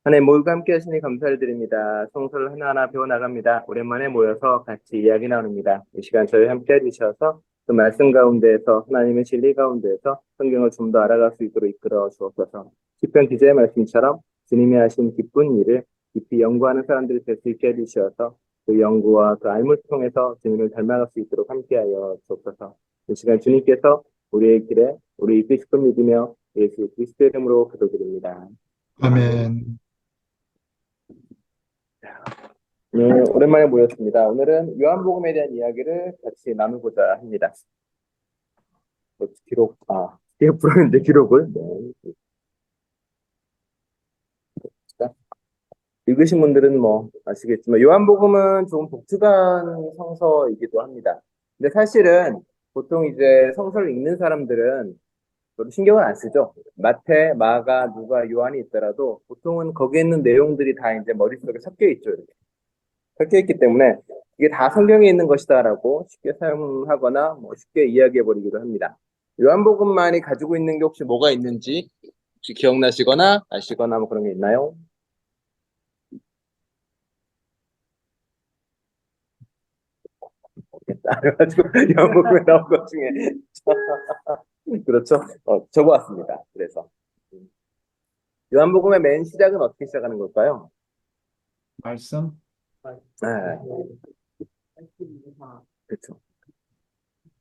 하나님 모두가 함께 하시니 감사를 드립니다. 성서를 하나하나 배워나갑니다. 오랜만에 모여서 같이 이야기 나눕니다. 이 시간 저희 함께 해주셔서 그 말씀 가운데에서 하나님의 진리 가운데에서 성경을 좀 더 알아갈 수 있도록 이끌어 주옵소서. 시편 기자의 말씀처럼 주님이 하신 기쁜 일을 깊이 연구하는 사람들이 될 수 있게 해주셔서 그 연구와 그 알물 통해서 주님을 닮아갈 수 있도록 함께하여 주옵소서. 이 시간 주님께서 우리의 길에 우리 이끄시고 믿으며 예수 그리스도의 이름으로 기도드립니다. 아멘. 아멘. 네, 오랜만에 모였습니다. 오늘은 요한복음에 대한 이야기를 같이 나누고자 합니다. 뒤에 풀었는데 기록을. 네. 자, 읽으신 분들은 뭐 아시겠지만, 요한복음은 조금 독특한 성서이기도 합니다. 근데 사실은 보통 이제 성서를 읽는 사람들은 별로 신경을 안 쓰죠. 마태, 마가, 누가, 요한이 있더라도 보통은 거기에 있는 내용들이 다 이제 머릿속에 섞여 있죠. 이렇게. 섞여 있기 때문에 이게 다 성경에 있는 것이다라고 쉽게 사용하거나 뭐 쉽게 이야기해 버리기도 합니다. 요한복음만이 가지고 있는 게 혹시 뭐가 있는지 혹시 기억나시거나 아시거나 뭐 그런 게 있나요? 모르겠다. 그래가지고 요한복음에 나온 것 중에 그렇죠. 적어왔습니다. 그래서 요한복음의 맨 시작은 어떻게 시작하는 걸까요? 말씀? 네, 그렇죠.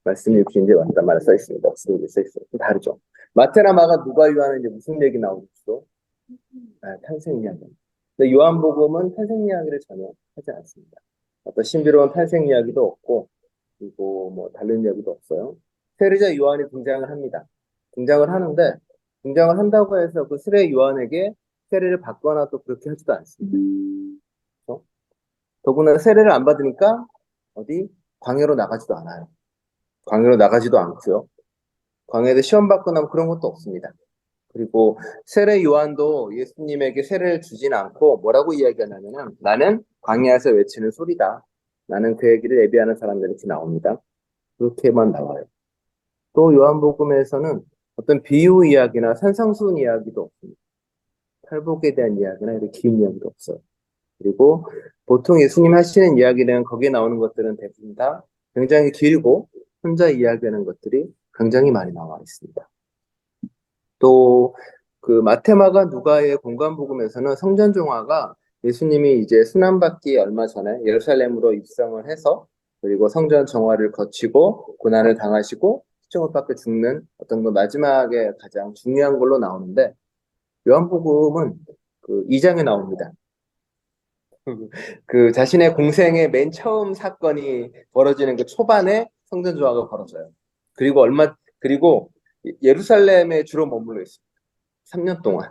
말씀이 육신이 왔단 말에 써 있습니다. 없으면 써 있어요. 좀 다르죠. 마태나 마가 누가 요한은 이제 무슨 얘기 나오죠? 탄생 이야기. 근데 요한복음은 탄생 이야기를 전혀 하지 않습니다. 어떤 신비로운 탄생 이야기도 없고, 그리고 뭐 다른 이야기도 없어요. 세례자 요한이 등장을 합니다. 등장을 하는데, 등장을 한다고 해서 그 세례 요한에게 세례를 받거나 또 그렇게 하지도 않습니다. 그렇죠? 더구나 세례를 안 받으니까 어디 광야로 나가지도 않아요. 광야로 나가지도 않고요. 광야에서 시험 받거나 뭐 그런 것도 없습니다. 그리고 세례 요한도 예수님에게 세례를 주진 않고 뭐라고 이야기하냐면 나는 광야에서 외치는 소리다. 나는 그의 길을 예비하는 사람들 이렇게 나옵니다. 그렇게만 나와요. 또 요한복음에서는 어떤 비유 이야기나 산상수훈 이야기도 없습니다. 탈복에 대한 이야기나 이런 기운 이야기도 없어요. 그리고 보통 예수님 하시는 이야기는 거기에 나오는 것들은 대부분 다 굉장히 길고 혼자 이야기하는 것들이 굉장히 많이 나와 있습니다. 또 그 마테마가 누가의 공간복음에서는 성전종화가 예수님이 이제 순환받기 얼마 전에 예루살렘으로 입성을 해서 그리고 성전 정화를 거치고 고난을 당하시고 십자가 못 박혀 죽는 어떤 그 마지막에 가장 중요한 걸로 나오는데 요한복음은 그 2장에 나옵니다. 그 자신의 공생의 맨 처음 사건이 벌어지는 그 초반에 성전 정화가 벌어져요. 그리고 예루살렘에 주로 머물러 있습니다. 3년 동안.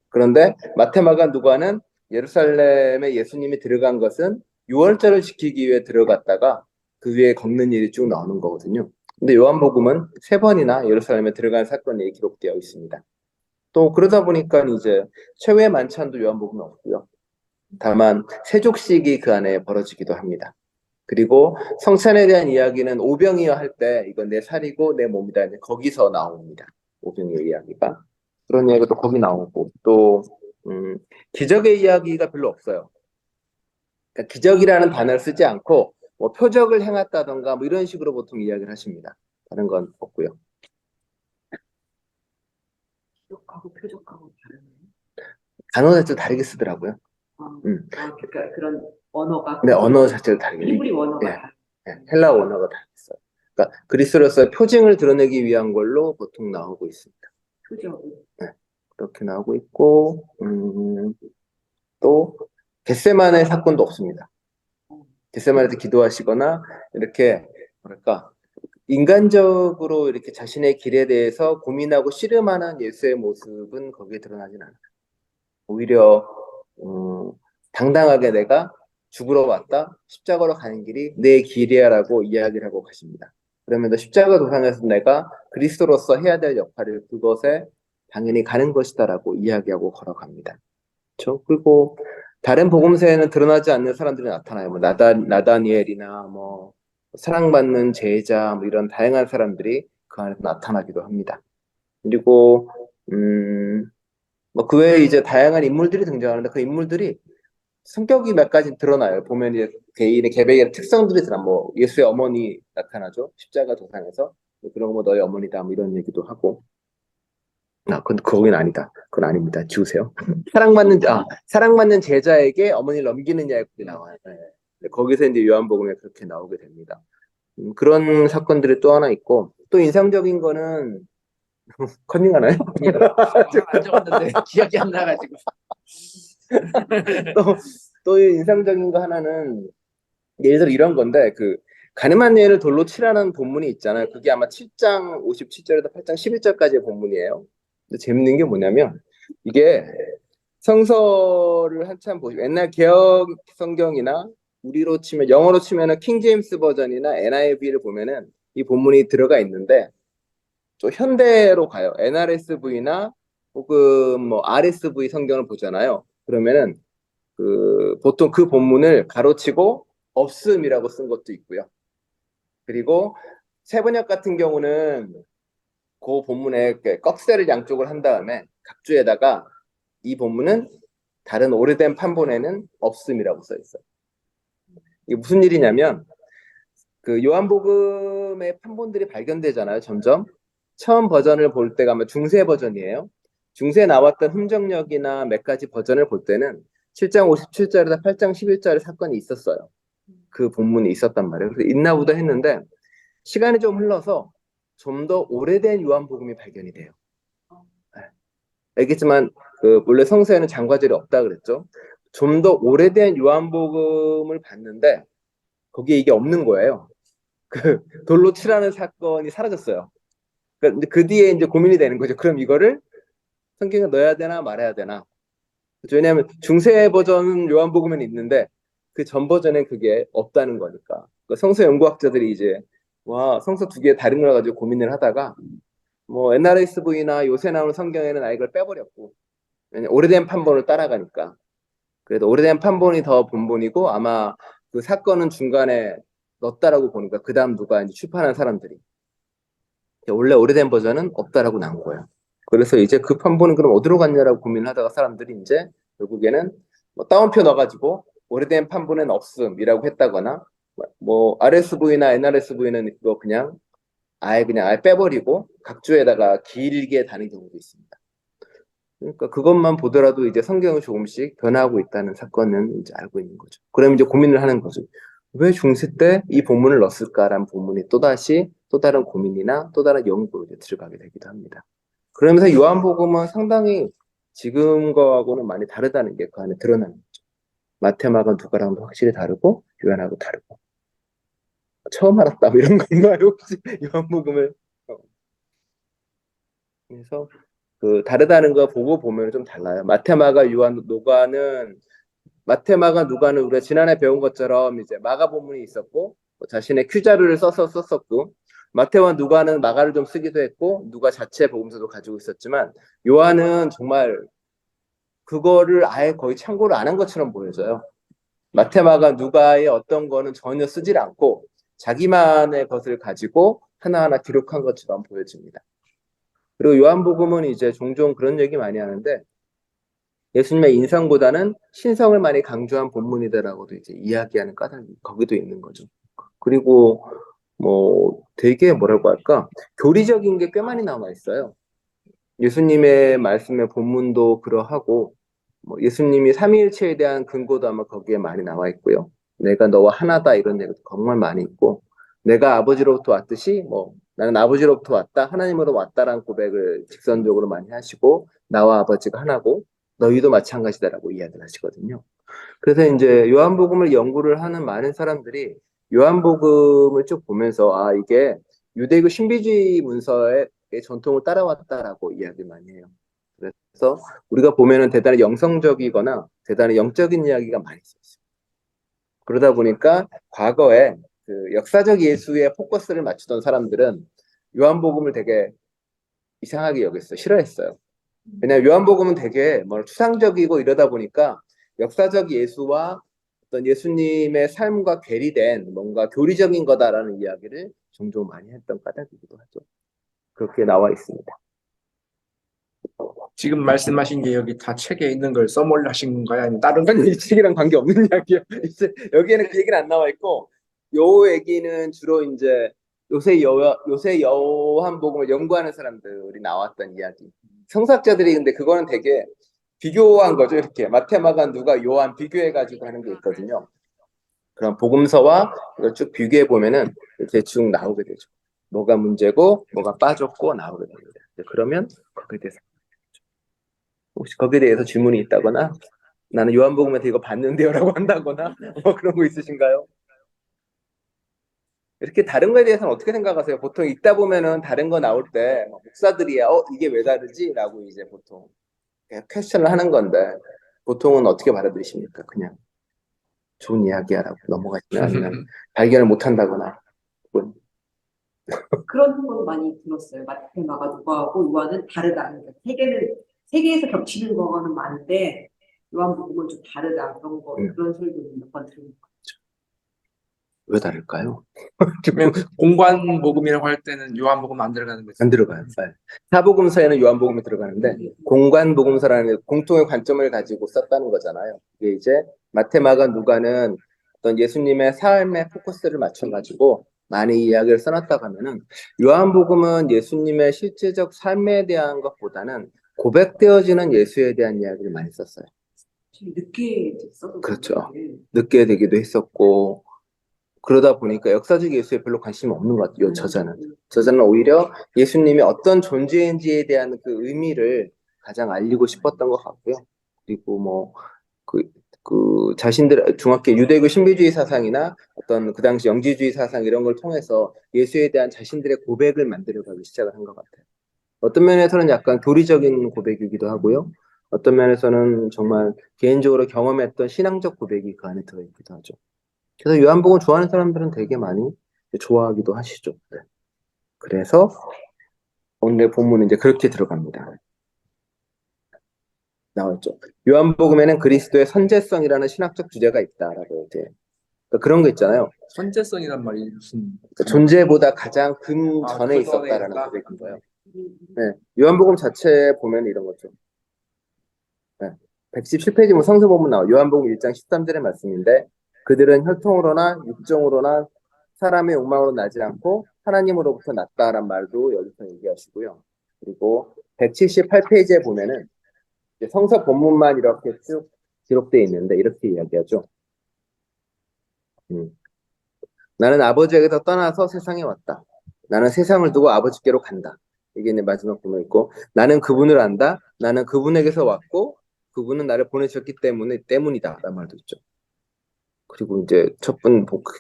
그런데 마테마가 누가는 예루살렘에 예수님이 들어간 것은 유월절을 지키기 위해 들어갔다가 그 위에 걷는 일이 쭉 나오는 거거든요. 근데 요한복음은 3번이나 예루살렘에 들어간 사건이 기록되어 있습니다. 또 그러다 보니까 이제 최후의 만찬도 요한복음에 없고요. 다만 세족식이 그 안에 벌어지기도 합니다. 그리고 성찬에 대한 이야기는 오병이어 할 때 이건 내 살이고 내 몸이다. 거기서 나옵니다. 오병이어 이야기가. 그런 이야기가 또 거기 나오고 또 기적의 이야기가 별로 없어요. 그러니까 기적이라는 단어를 쓰지 않고 뭐 표적을 행했다던가 뭐 이런 식으로 보통 이야기를 하십니다. 다른 건 없고요. 기록하고 표적하고 다르네. 단어 자체를 다르게 쓰더라고요. 그러니까 그런 언어가. 네, 언어 자체를 다르게. 히브리 언어가 예, 다르네. 헬라 언어가 다르게 써요. 그러니까 그리스도로서의 표징을 드러내기 위한 걸로 보통 나오고 있습니다. 표적이. 네, 그렇게 나오고 있고 또 겟세마네 사건도 없습니다. 겟세마네에서 기도하시거나 이렇게 뭐랄까 인간적으로 이렇게 자신의 길에 대해서 고민하고 씨름하는 예수의 모습은 거기에 드러나진 않아요. 오히려 당당하게 내가 죽으러 왔다. 십자가로 가는 길이 내 길이야라고 이야기를 하고 가십니다. 그러면서 십자가 도상에서 내가 그리스도로서 해야 될 역할을 그것에 당연히 가는 것이다라고 이야기하고 걸어갑니다. 그렇죠? 그리고 다른 복음서에는 드러나지 않는 사람들이 나타나요. 뭐 나다니엘이나 뭐 사랑받는 제자 뭐 이런 다양한 사람들이 그 안에서 나타나기도 합니다. 그리고 뭐 그 외에 이제 다양한 인물들이 등장하는데 그 인물들이 성격이 몇 가지 드러나요. 보면 이제 개인의 계백의 특성들이 드러나. 뭐 예수의 어머니 나타나죠. 십자가 도상에서 그런 거 너희 어머니다 뭐 이런 얘기도 하고. 근데 거긴 아니다. 그건 아닙니다. 지우세요. 사랑받는 제자에게 어머니를 넘기는 이야기 나와요. 네. 거기서 이제 요한복음에 그렇게 나오게 됩니다. 그런 사건들이 또 하나 있고 또 인상적인 거는 컨닝하나요? 안 적었는데 기억이 안 나가지고. 또, 또 인상적인 거 하나는 예를 들어 이런 건데 그 가늠한 예를 돌로 치라는 본문이 있잖아요. 그게 아마 7장 57절에서 8장 11절까지의 본문이에요. 근데 재밌는 게 뭐냐면 이게 성서를 한참 보시고 옛날 개역 성경이나 우리로 치면 영어로 치면은 킹 제임스 버전이나 NIV를 보면은 이 본문이 들어가 있는데 또 현대로 가요. NRSV나 혹은 뭐 RSV 성경을 보잖아요. 그러면은 보통 그 본문을 가로치고 없음이라고 쓴 것도 있고요. 그리고 세번역 같은 경우는 그 본문에 이렇게 꺽쇠를 양쪽을 한 다음에 각주에다가 이 본문은 다른 오래된 판본에는 없음이라고 써 있어요. 이게 무슨 일이냐면 그 요한복음의 판본들이 발견되잖아요. 점점 처음 버전을 볼 때가 아마 중세 버전이에요. 중세에 나왔던 흔적력이나 몇 가지 버전을 볼 때는 7장 57절에서 8장 11절의 사건이 있었어요. 그 본문이 있었단 말이에요. 그래서 있나 보다 했는데 시간이 좀 흘러서 좀 더 오래된 요한복음이 발견이 돼요. 알겠지만 원래 성서에는 장과절이 없다 그랬죠. 좀 더 오래된 요한복음을 봤는데 거기에 이게 없는 거예요. 돌로 치라는 사건이 사라졌어요. 그 뒤에 이제 고민이 되는 거죠. 그럼 이거를 성경에 넣어야 되나 말아야 되나. 왜냐하면 중세 버전 요한복음에는 있는데 그 전 버전엔 그게 없다는 거니까. 성서 연구학자들이 이제 와 성서 두 개 다른 걸 가지고 고민을 하다가 뭐 NRSV나 요새 나오는 성경에는 아예 이걸 빼버렸고 오래된 판본을 따라가니까 그래도 오래된 판본이 더 본본이고 아마 그 사건은 중간에 넣었다라고 보니까 그 다음 누가 이제 출판한 사람들이 원래 오래된 버전은 없다라고 나온 거예요. 그래서 이제 그 판본은 그럼 어디로 갔냐라고 고민을 하다가 사람들이 이제 결국에는 뭐 따옴표 넣어가지고 오래된 판본은 없음이라고 했다거나 뭐 RSV나 NRSV는 그거 그냥 아예 빼버리고 각주에다가 길게 다는 경우도 있습니다. 그러니까 그것만 보더라도 이제 성경이 조금씩 변화하고 있다는 사건은 이제 알고 있는 거죠. 그럼 이제 고민을 하는 거죠. 왜 중세 때 이 본문을 넣었을까라는 본문이 또다시 또 다른 고민이나 또 다른 연구로 이제 들어가게 되기도 합니다. 그러면서 요한복음은 상당히 지금 거하고는 많이 다르다는 게 그 안에 드러나는 거죠. 마태, 마가, 누가랑도 확실히 다르고 요한하고 다르고. 처음 알았다 뭐 이런 건가요? 혹시 요한복음을? 그래서 다르다는 거 보고 보면 좀 달라요. 마태, 마가, 요한, 누가는 마태, 마가, 누가는 우리가 지난해 배운 것처럼 이제 마가 본문이 있었고 자신의 큐자료를 써서 썼었고 마태와 누가는 마가를 좀 쓰기도 했고 누가 자체 복음서도 가지고 있었지만 요한은 정말 그거를 아예 거의 참고를 안 한 것처럼 보여져요. 마태, 마가, 누가의 어떤 거는 전혀 쓰질 않고 자기만의 것을 가지고 하나하나 기록한 것처럼 보여집니다. 그리고 요한복음은 이제 종종 그런 얘기 많이 하는데 예수님의 인성보다는 신성을 많이 강조한 본문이다라고도 이제 이야기하는 까닭이 거기도 있는 거죠. 그리고 뭐 되게 뭐라고 할까 교리적인 게 꽤 많이 남아 있어요. 예수님의 말씀의 본문도 그러하고 뭐 예수님이 삼위일체에 대한 근거도 아마 거기에 많이 나와 있고요. 내가 너와 하나다 이런 얘기도 정말 많이 있고 내가 아버지로부터 왔듯이 뭐 나는 아버지로부터 왔다 하나님으로 왔다라는 고백을 직선적으로 많이 하시고 나와 아버지가 하나고 너희도 마찬가지다라고 이야기를 하시거든요. 그래서 이제 요한복음을 연구를 하는 많은 사람들이 요한복음을 쭉 보면서 아 이게 유대교 신비주의 문서의 전통을 따라왔다라고 이야기 많이 해요. 그래서 우리가 보면은 대단히 영성적이거나 대단히 영적인 이야기가 많이 있어요. 그러다 보니까 과거에 역사적 예수에 포커스를 맞추던 사람들은 요한복음을 되게 이상하게 여겼어요. 싫어했어요. 왜냐하면 요한복음은 되게 추상적이고 이러다 보니까 역사적 예수와 어떤 예수님의 삶과 괴리된 뭔가 교리적인 거다라는 이야기를 종종 많이 했던 까닭이기도 하죠. 그렇게 나와 있습니다. 지금 말씀하신 게 여기 다 책에 있는 걸 써몰라 하신 건가요? 아니면 다른 거? 아니, 이 책이랑 관계 없는 이야기야. 이제 여기에는 그 얘기는 안 나와 있고, 요 얘기는 주로 이제 요새 요한복음을 연구하는 사람들이 나왔던 이야기. 성사학자들이 근데 그거는 되게 비교한 거죠. 이렇게 마태, 마가, 누가, 요한 비교해가지고 하는 게 있거든요. 그럼 복음서와 이걸 쭉 비교해 보면은 대충 나오게 되죠. 뭐가 문제고 뭐가 빠졌고 나오게 됩니다. 그러면 거기에 대해서 혹시 거기에 대해서 질문이 있다거나 나는 요한복음에서 이거 봤는데요라고 한다거나 뭐 그런 거 있으신가요? 이렇게 다른 거에 대해서는 어떻게 생각하세요? 보통 읽다 보면은 다른 거 나올 때 목사들이야 이게 왜 다르지? 라고 이제 보통 퀘스천을 하는 건데 보통은 어떻게 받아들이십니까? 그냥 좋은 이야기야라고 넘어가시면 아니면 발견을 못 한다거나 혹은 그런 건 많이 들었어요. 마태, 마가, 누가하고 요한은 다르다. 그러니까 세계에서 겹치는 거는 많은데 요한복음은 좀 다르다. 그런 소리도 몇 번 들은 것 왜 다를까요? 그러면 공관 복음이라고 할 때는 요한복음 안 들어가는 거죠? 안 들어가요. 네. 사복음서에는 요한복음이 들어가는데 공관복음서라는 공통의 관점을 가지고 썼다는 거잖아요. 이게 이제 마태, 마가, 누가는 어떤 예수님의 삶에 포커스를 맞춰가지고 많이 이야기를 써놨다고 하면은 요한복음은 예수님의 실제적 삶에 대한 것보다는 고백되어지는 예수에 대한 이야기를 많이 썼어요. 좀 늦게 써도 그렇죠. 늦게 되기도 했었고 그러다 보니까 역사적 예수에 별로 관심이 없는 것 같아요. 저자는 오히려 예수님이 어떤 존재인지에 대한 그 의미를 가장 알리고 싶었던 것 같고요. 그리고 뭐 자신들 중학교 유대교 신비주의 사상이나 어떤 그 당시 영지주의 사상 이런 걸 통해서 예수에 대한 자신들의 고백을 만들어가기 시작을 한 것 같아요. 어떤 면에서는 약간 교리적인 고백이기도 하고요. 어떤 면에서는 정말 개인적으로 경험했던 신앙적 고백이 그 안에 들어있기도 하죠. 그래서 요한복음 좋아하는 사람들은 되게 많이 좋아하기도 하시죠. 네. 그래서 오늘 본문은 이제 그렇게 들어갑니다. 나왔죠. 요한복음에는 그리스도의 선제성이라는 신학적 주제가 있다라고 이제 그러니까 그런 거 있잖아요. 선제성이란 말이 무슨 그러니까 존재보다 가장 근 아, 전에 그 있었다라는 전에 고백인 거예요. 네. 요한복음 자체에 보면 이런 거죠. 네. 117페이지 뭐 성서본문 나와. 요한복음 1장 13절의 말씀인데 그들은 혈통으로나 육정으로나 사람의 욕망으로 나지 않고 하나님으로부터 났다란 말도 여기서 얘기하시고요. 그리고 178페이지에 보면은 이제 성서 본문만 이렇게 쭉 기록되어 있는데 이렇게 이야기하죠. 나는 아버지에게서 떠나서 세상에 왔다. 나는 세상을 두고 아버지께로 간다. 이게 이제 마지막 부분에 있고 나는 그분을 안다. 나는 그분에게서 왔고 그분은 나를 보내셨기 때문이다. 라는 말도 있죠. 그리고 이제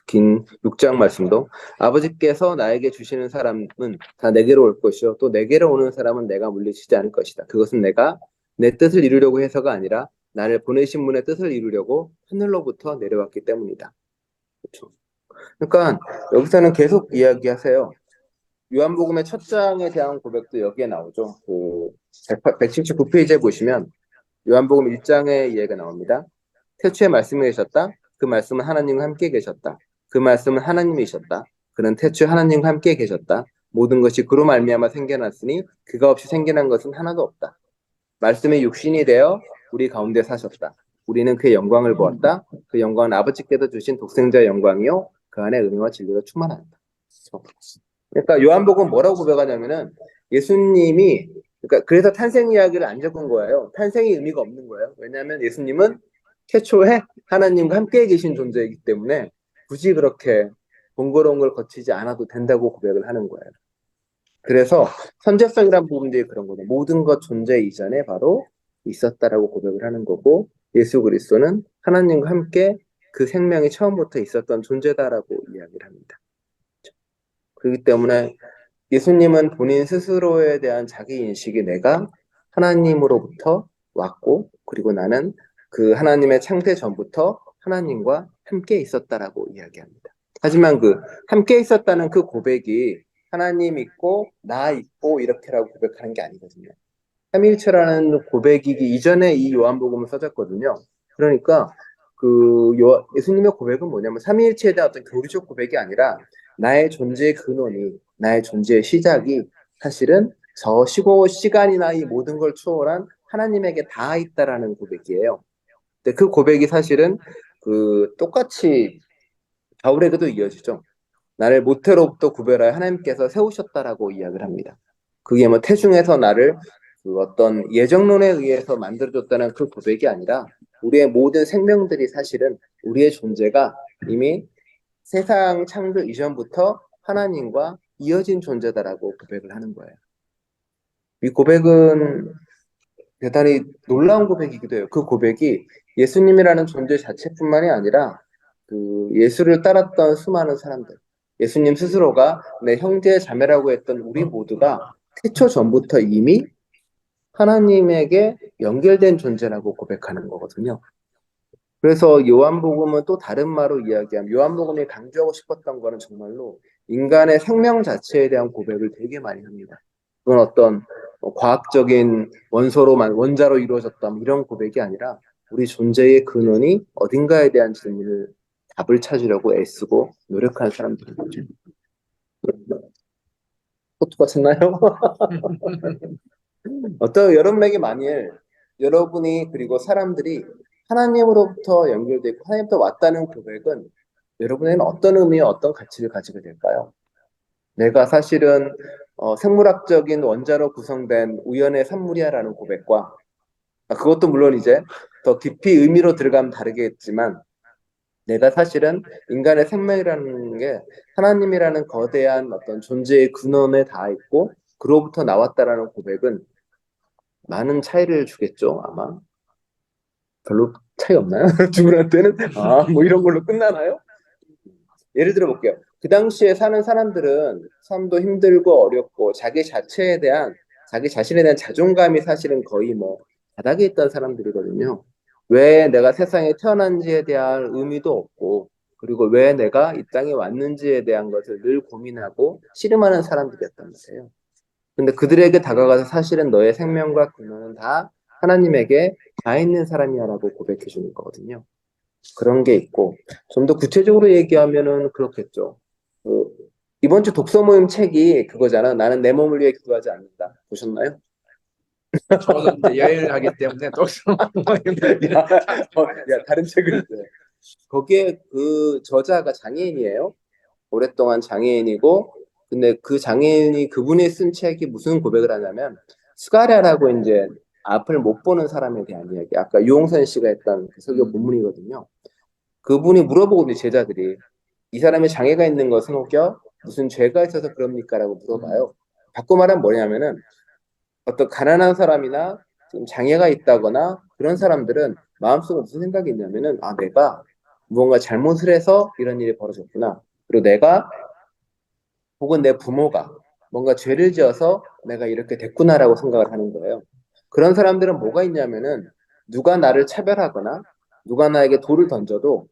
긴 6장 말씀도 아버지께서 나에게 주시는 사람은 다 내게로 올 것이요 또 내게로 오는 사람은 내가 물리치지 않을 것이다. 그것은 내가 내 뜻을 이루려고 해서가 아니라 나를 보내신 분의 뜻을 이루려고 하늘로부터 내려왔기 때문이다. 그렇죠. 그러니까 여기서는 계속 이야기하세요. 요한복음의 첫 장에 대한 고백도 여기에 나오죠. 179페이지에 보시면 요한복음 1장의 이야기가 나옵니다. 태초에 말씀이 계셨다. 그 말씀은 하나님과 함께 계셨다. 그 말씀은 하나님이셨다. 그는 태초에 하나님과 함께 계셨다. 모든 것이 그로 말미암아 생겨났으니 그가 없이 생겨난 것은 하나도 없다. 말씀이 육신이 되어 우리 가운데 사셨다. 우리는 그의 영광을 보았다. 그 영광은 아버지께서 주신 독생자의 영광이요 그 안에 은혜와 진리가 충만하다. 그러니까 요한복음 뭐라고 고백하냐면은 예수님이 그러니까 그래서 탄생 이야기를 안 적은 거예요. 탄생이 의미가 없는 거예요. 왜냐하면 예수님은 최초에 하나님과 함께 계신 존재이기 때문에 굳이 그렇게 번거로운 걸 거치지 않아도 된다고 고백을 하는 거예요. 그래서 선제성이란 부분들이 그런 거죠. 모든 것 존재 이전에 바로 있었다라고 고백을 하는 거고 예수 그리스도는 하나님과 함께 그 생명이 처음부터 있었던 존재다라고 이야기를 합니다. 그렇기 때문에 예수님은 본인 스스로에 대한 자기 인식이 내가 하나님으로부터 왔고 그리고 나는 그 하나님의 창세 전부터 하나님과 함께 있었다라고 이야기합니다. 하지만 그 함께 있었다는 그 고백이 하나님 있고 나 있고 이렇게라고 고백하는 게 아니거든요. 삼위일체라는 고백이기 이전에 이 요한복음을 써졌거든요. 그러니까 예수님의 고백은 뭐냐면 삼위일체에 대한 어떤 교리적 고백이 아니라 나의 존재의 근원이 나의 존재의 시작이 사실은 저 시간이나 이 모든 걸 초월한 하나님에게 닿아 있다라는 고백이에요. 근데 그 고백이 사실은 똑같이 바울에게도 이어지죠. 나를 모태로부터 구별하여 하나님께서 세우셨다라고 이야기를 합니다. 그게 뭐 태중에서 나를 어떤 예정론에 의해서 만들어졌다는 그 고백이 아니라 우리의 모든 생명들이 사실은 우리의 존재가 이미 세상 창조 이전부터 하나님과 이어진 존재다라고 고백을 하는 거예요. 이 고백은 대단히 놀라운 고백이기도 해요. 그 고백이 예수님이라는 존재 자체뿐만이 아니라 예수를 따랐던 수많은 사람들, 예수님 스스로가 내 형제 자매라고 했던 우리 모두가 태초 전부터 이미 하나님에게 연결된 존재라고 고백하는 거거든요. 그래서 요한복음은 또 다른 말로 이야기하면 요한복음이 강조하고 싶었던 거는 정말로 인간의 생명 자체에 대한 고백을 되게 많이 합니다. 그건 어떤 과학적인 원자로 이루어졌던 이런 고백이 아니라 우리 존재의 근원이 어딘가에 대한 답을 찾으려고 애쓰고 노력하는 사람들인 거죠. 포토가 쳤나요? 여러분에게 만일 여러분이 그리고 사람들이 하나님으로부터 연결되고 하나님부터 왔다는 고백은 여러분에게는 어떤 의미와 어떤 가치를 가지게 될까요? 내가 사실은 생물학적인 원자로 구성된 우연의 산물이야라는 고백과 그것도 물론 이제 더 깊이 의미로 들어가면 다르겠지만 내가 사실은 인간의 생명이라는 게 하나님이라는 거대한 어떤 존재의 근원에 닿아 있고 그로부터 나왔다라는 고백은 많은 차이를 주겠죠, 아마. 별로 차이 없나요? 누구한테는? 뭐 이런 걸로 끝나나요? 예를 들어 볼게요. 그 당시에 사는 사람들은 삶도 힘들고 어렵고 자기 자신에 대한 자존감이 사실은 거의 뭐 바닥에 있던 사람들이거든요. 왜 내가 세상에 태어난지에 대한 의미도 없고, 그리고 왜 내가 이 땅에 왔는지에 대한 것을 늘 고민하고 씨름하는 사람들이었단 말이에요. 근데 그들에게 다가가서 사실은 너의 생명과 근원은 다 하나님에게 가 있는 사람이야라고 고백해 주는 거거든요. 그런 게 있고, 좀 더 구체적으로 얘기하면은 그렇겠죠. 이번 주 독서 모임 책이 그거잖아. 나는 내 몸을 위해 기도하지 않는다. 보셨나요? 저도 이제 여행을 하기 때문에 독서 야, 다른 책을 읽어요. 거기에 그 저자가 장애인이에요. 오랫동안 장애인이고, 근데 그 장애인이 그분이 쓴 책이 무슨 고백을 하냐면, 스가랴라고 이제 앞을 못 보는 사람에 대한 이야기. 아까 유홍선 씨가 했던 그 설교 본문이거든요. 그분이 물어보거든요, 제자들이. 이 사람이 장애가 있는 것은 혹여 무슨 죄가 있어서 그럽니까? 라고 물어봐요. 바꿔 말하면 뭐냐면은 어떤 가난한 사람이나 좀 장애가 있다거나 그런 사람들은 마음속에 무슨 생각이 있냐면은 내가 무언가 잘못을 해서 이런 일이 벌어졌구나. 그리고 내가 혹은 내 부모가 뭔가 죄를 지어서 내가 이렇게 됐구나라고 생각을 하는 거예요. 그런 사람들은 뭐가 있냐면은 누가 나를 차별하거나 누가 나에게 돌을 던져도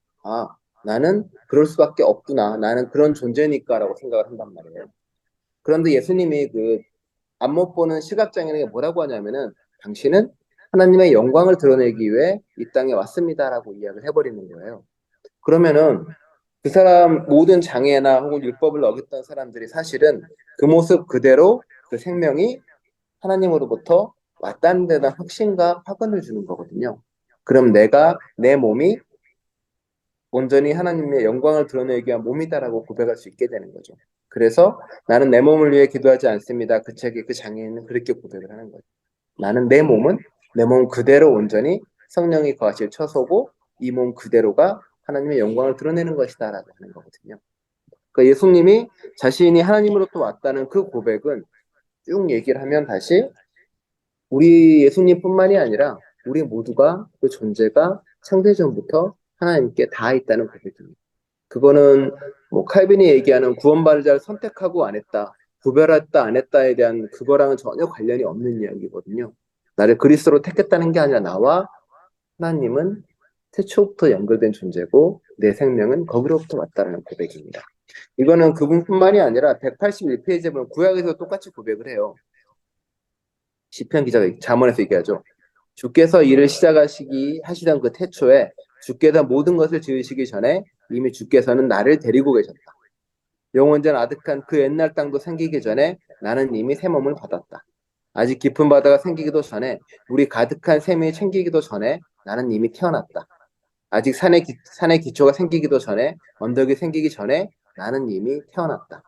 나는 그럴 수밖에 없구나. 나는 그런 존재니까라고 생각을 한단 말이에요. 그런데 예수님이 앞 못 보는 시각장애인에게 뭐라고 하냐면은 당신은 하나님의 영광을 드러내기 위해 이 땅에 왔습니다라고 이야기를 해버리는 거예요. 그러면은 그 사람 모든 장애나 혹은 율법을 어겼던 사람들이 사실은 그 모습 그대로 그 생명이 하나님으로부터 왔다는 데 대한 확신과 확언을 주는 거거든요. 그럼 내 몸이 온전히 하나님의 영광을 드러내기 위한 몸이다라고 고백할 수 있게 되는 거죠. 그래서 나는 내 몸을 위해 기도하지 않습니다. 그 책의 그 장애인은 그렇게 고백을 하는 거죠. 나는 내 몸 그대로 온전히 성령이 거하실 처소고 이 몸 그대로가 하나님의 영광을 드러내는 것이다라고 하는 거거든요. 그러니까 예수님이 자신이 하나님으로부터 왔다는 그 고백은 쭉 얘기를 하면 다시 우리 예수님뿐만이 아니라 우리 모두가 그 존재가 창세전부터 하나님께 닿아 있다는 고백입니다. 그거는 뭐 칼빈이 얘기하는 구원받을 자를 선택하고 안 했다, 구별했다 안 했다에 대한 그거랑은 전혀 관련이 없는 이야기거든요. 나를 그리스도로 택했다는 게 아니라 나와 하나님은 태초부터 연결된 존재고 내 생명은 거기로부터 왔다는 고백입니다. 이거는 그분뿐만이 아니라 181페이지에 보면 구약에서 똑같이 고백을 해요. 시편 기자가 잠언에서 얘기하죠. 주께서 일을 하시던 그 태초에 주께서 모든 것을 지으시기 전에 이미 주께서는 나를 데리고 계셨다. 영원전 아득한 그 옛날 땅도 생기기 전에 나는 이미 새 몸을 받았다. 아직 깊은 바다가 생기기도 전에, 물이 가득한 샘이 챙기기도 전에 나는 이미 태어났다. 아직 산의 기초가 생기기도 전에, 언덕이 생기기 전에 나는 이미 태어났다.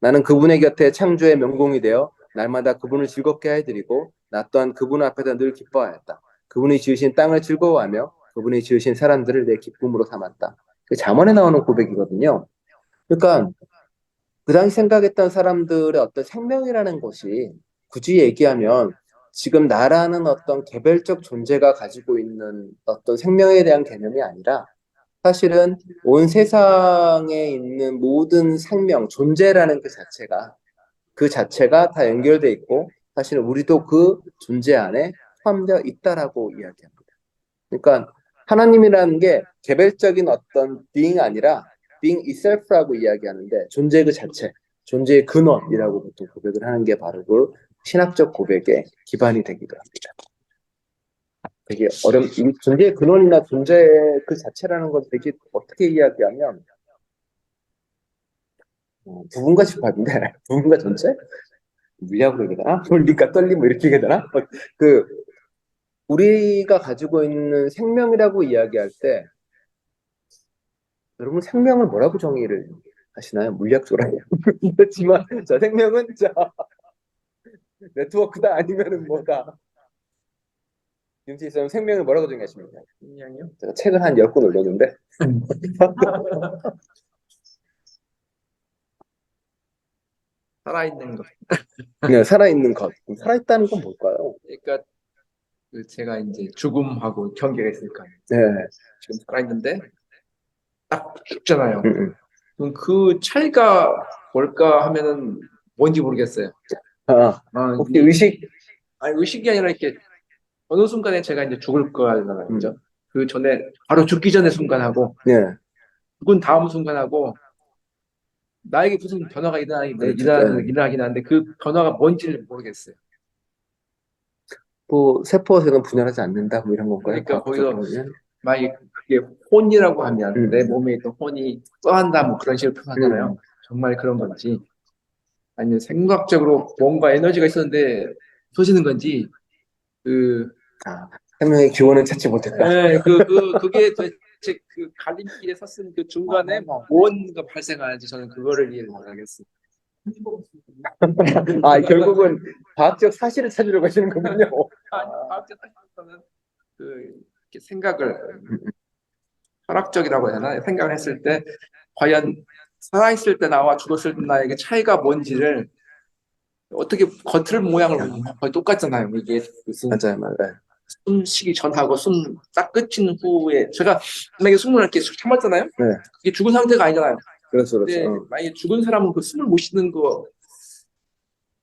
나는 그분의 곁에 창조의 명공이 되어 날마다 그분을 즐겁게 해드리고 나 또한 그분 앞에서 늘 기뻐하였다. 그분이 지으신 땅을 즐거워하며 그분이 지으신 사람들을 내 기쁨으로 삼았다. 그 잠언에 나오는 고백이거든요. 그러니까 그 당시 생각했던 사람들의 어떤 생명이라는 것이 굳이 얘기하면 지금 나라는 어떤 개별적 존재가 가지고 있는 어떤 생명에 대한 개념이 아니라 사실은 온 세상에 있는 모든 생명, 존재라는 그 자체가 다 연결돼 있고 사실은 우리도 그 존재 안에 포함되어 있다라고 이야기합니다. 그러니까 하나님이라는 게 개별적인 어떤 being 아니라 being itself라고 이야기하는데 존재 그 자체, 존재의 근원이라고 보통 고백을 하는 게 바로 그 신학적 고백의 기반이 되기도 합니다. 되게 이 존재의 근원이나 존재 그 자체라는 건 되게 어떻게 이야기하면 부분과 집합인데 부분과 전체? 물리학으로 얘기해야 되나? 원리과 떨림 뭐 이렇게 얘기해야 되나? 그 우리가 가지고 있는 생명이라고 이야기할 때 여러분 생명을 뭐라고 정의를 하시나요? 물리학적으로 그렇지만 자 생명은 자 네트워크다 아니면은 뭐다? 김치 있으면 생명을 뭐라고 정의하십니까? 그냥요? 제가 책을 한 10권 올렸는데 살아있는 것. 그냥 살아있는 것. 살아있다는 건 뭘까요? 그러니까 그 제가 이제 죽음하고 경계가 있으니까 네. 지금 살아있는데 딱 죽잖아요. 음. 그럼 그 차이가 뭘까 하면은 뭔지 모르겠어요. 아, 혹시 의식? 아니 의식이 아니라 이렇게 어느 순간에 제가 이제 죽을 거잖아요. 그죠? 그 전에 바로 죽기 전에 순간하고 네. 죽은 다음 순간하고 나에게 무슨 변화가 그렇죠. 일어나긴 하는데 그 변화가 뭔지를 모르겠어요. 뭐 세포세는 분열하지 않는다 뭐 이런 건가요? 그러니까 거기서 과학적으로는? 만약에 그게 혼이라고 하면 음. 내 몸에 있던 혼이 떠난다 뭐 그런 식으로 표현하잖아요. 정말 그런 건지 아니면 생물학적으로 뭔가 에너지가 있었는데 터지는 건지 그 아, 생명의 기원은 찾지 못했다. 예, 그게 도대체 그 갈림길에 섰은 그 중간에 뭔가 발생하는지 저는 그거를 이해를 못하겠어요. 아, 결국은 과학적 사실을 찾으려고 하시는 거군요. 아니, 과학적 사실에서는 그 이렇게 생각을 철학적이라고 해야 되나 생각을 했을 때 과연 살아있을 때 나와 죽었을 때 나에게 차이가 뭔지를 어떻게 겉을 모양을 보면 거의 똑같잖아요. 이게 무슨 맞아요, 맞아요. 숨 쉬기 전하고 숨 딱 끝인 후에 제가 만약에 숨을 이렇게 참았잖아요. 네, 그게 죽은 상태가 아니잖아요. 그렇죠, 근데 그렇죠. 만약에 죽은 사람은 그 숨을 못 쉬는 거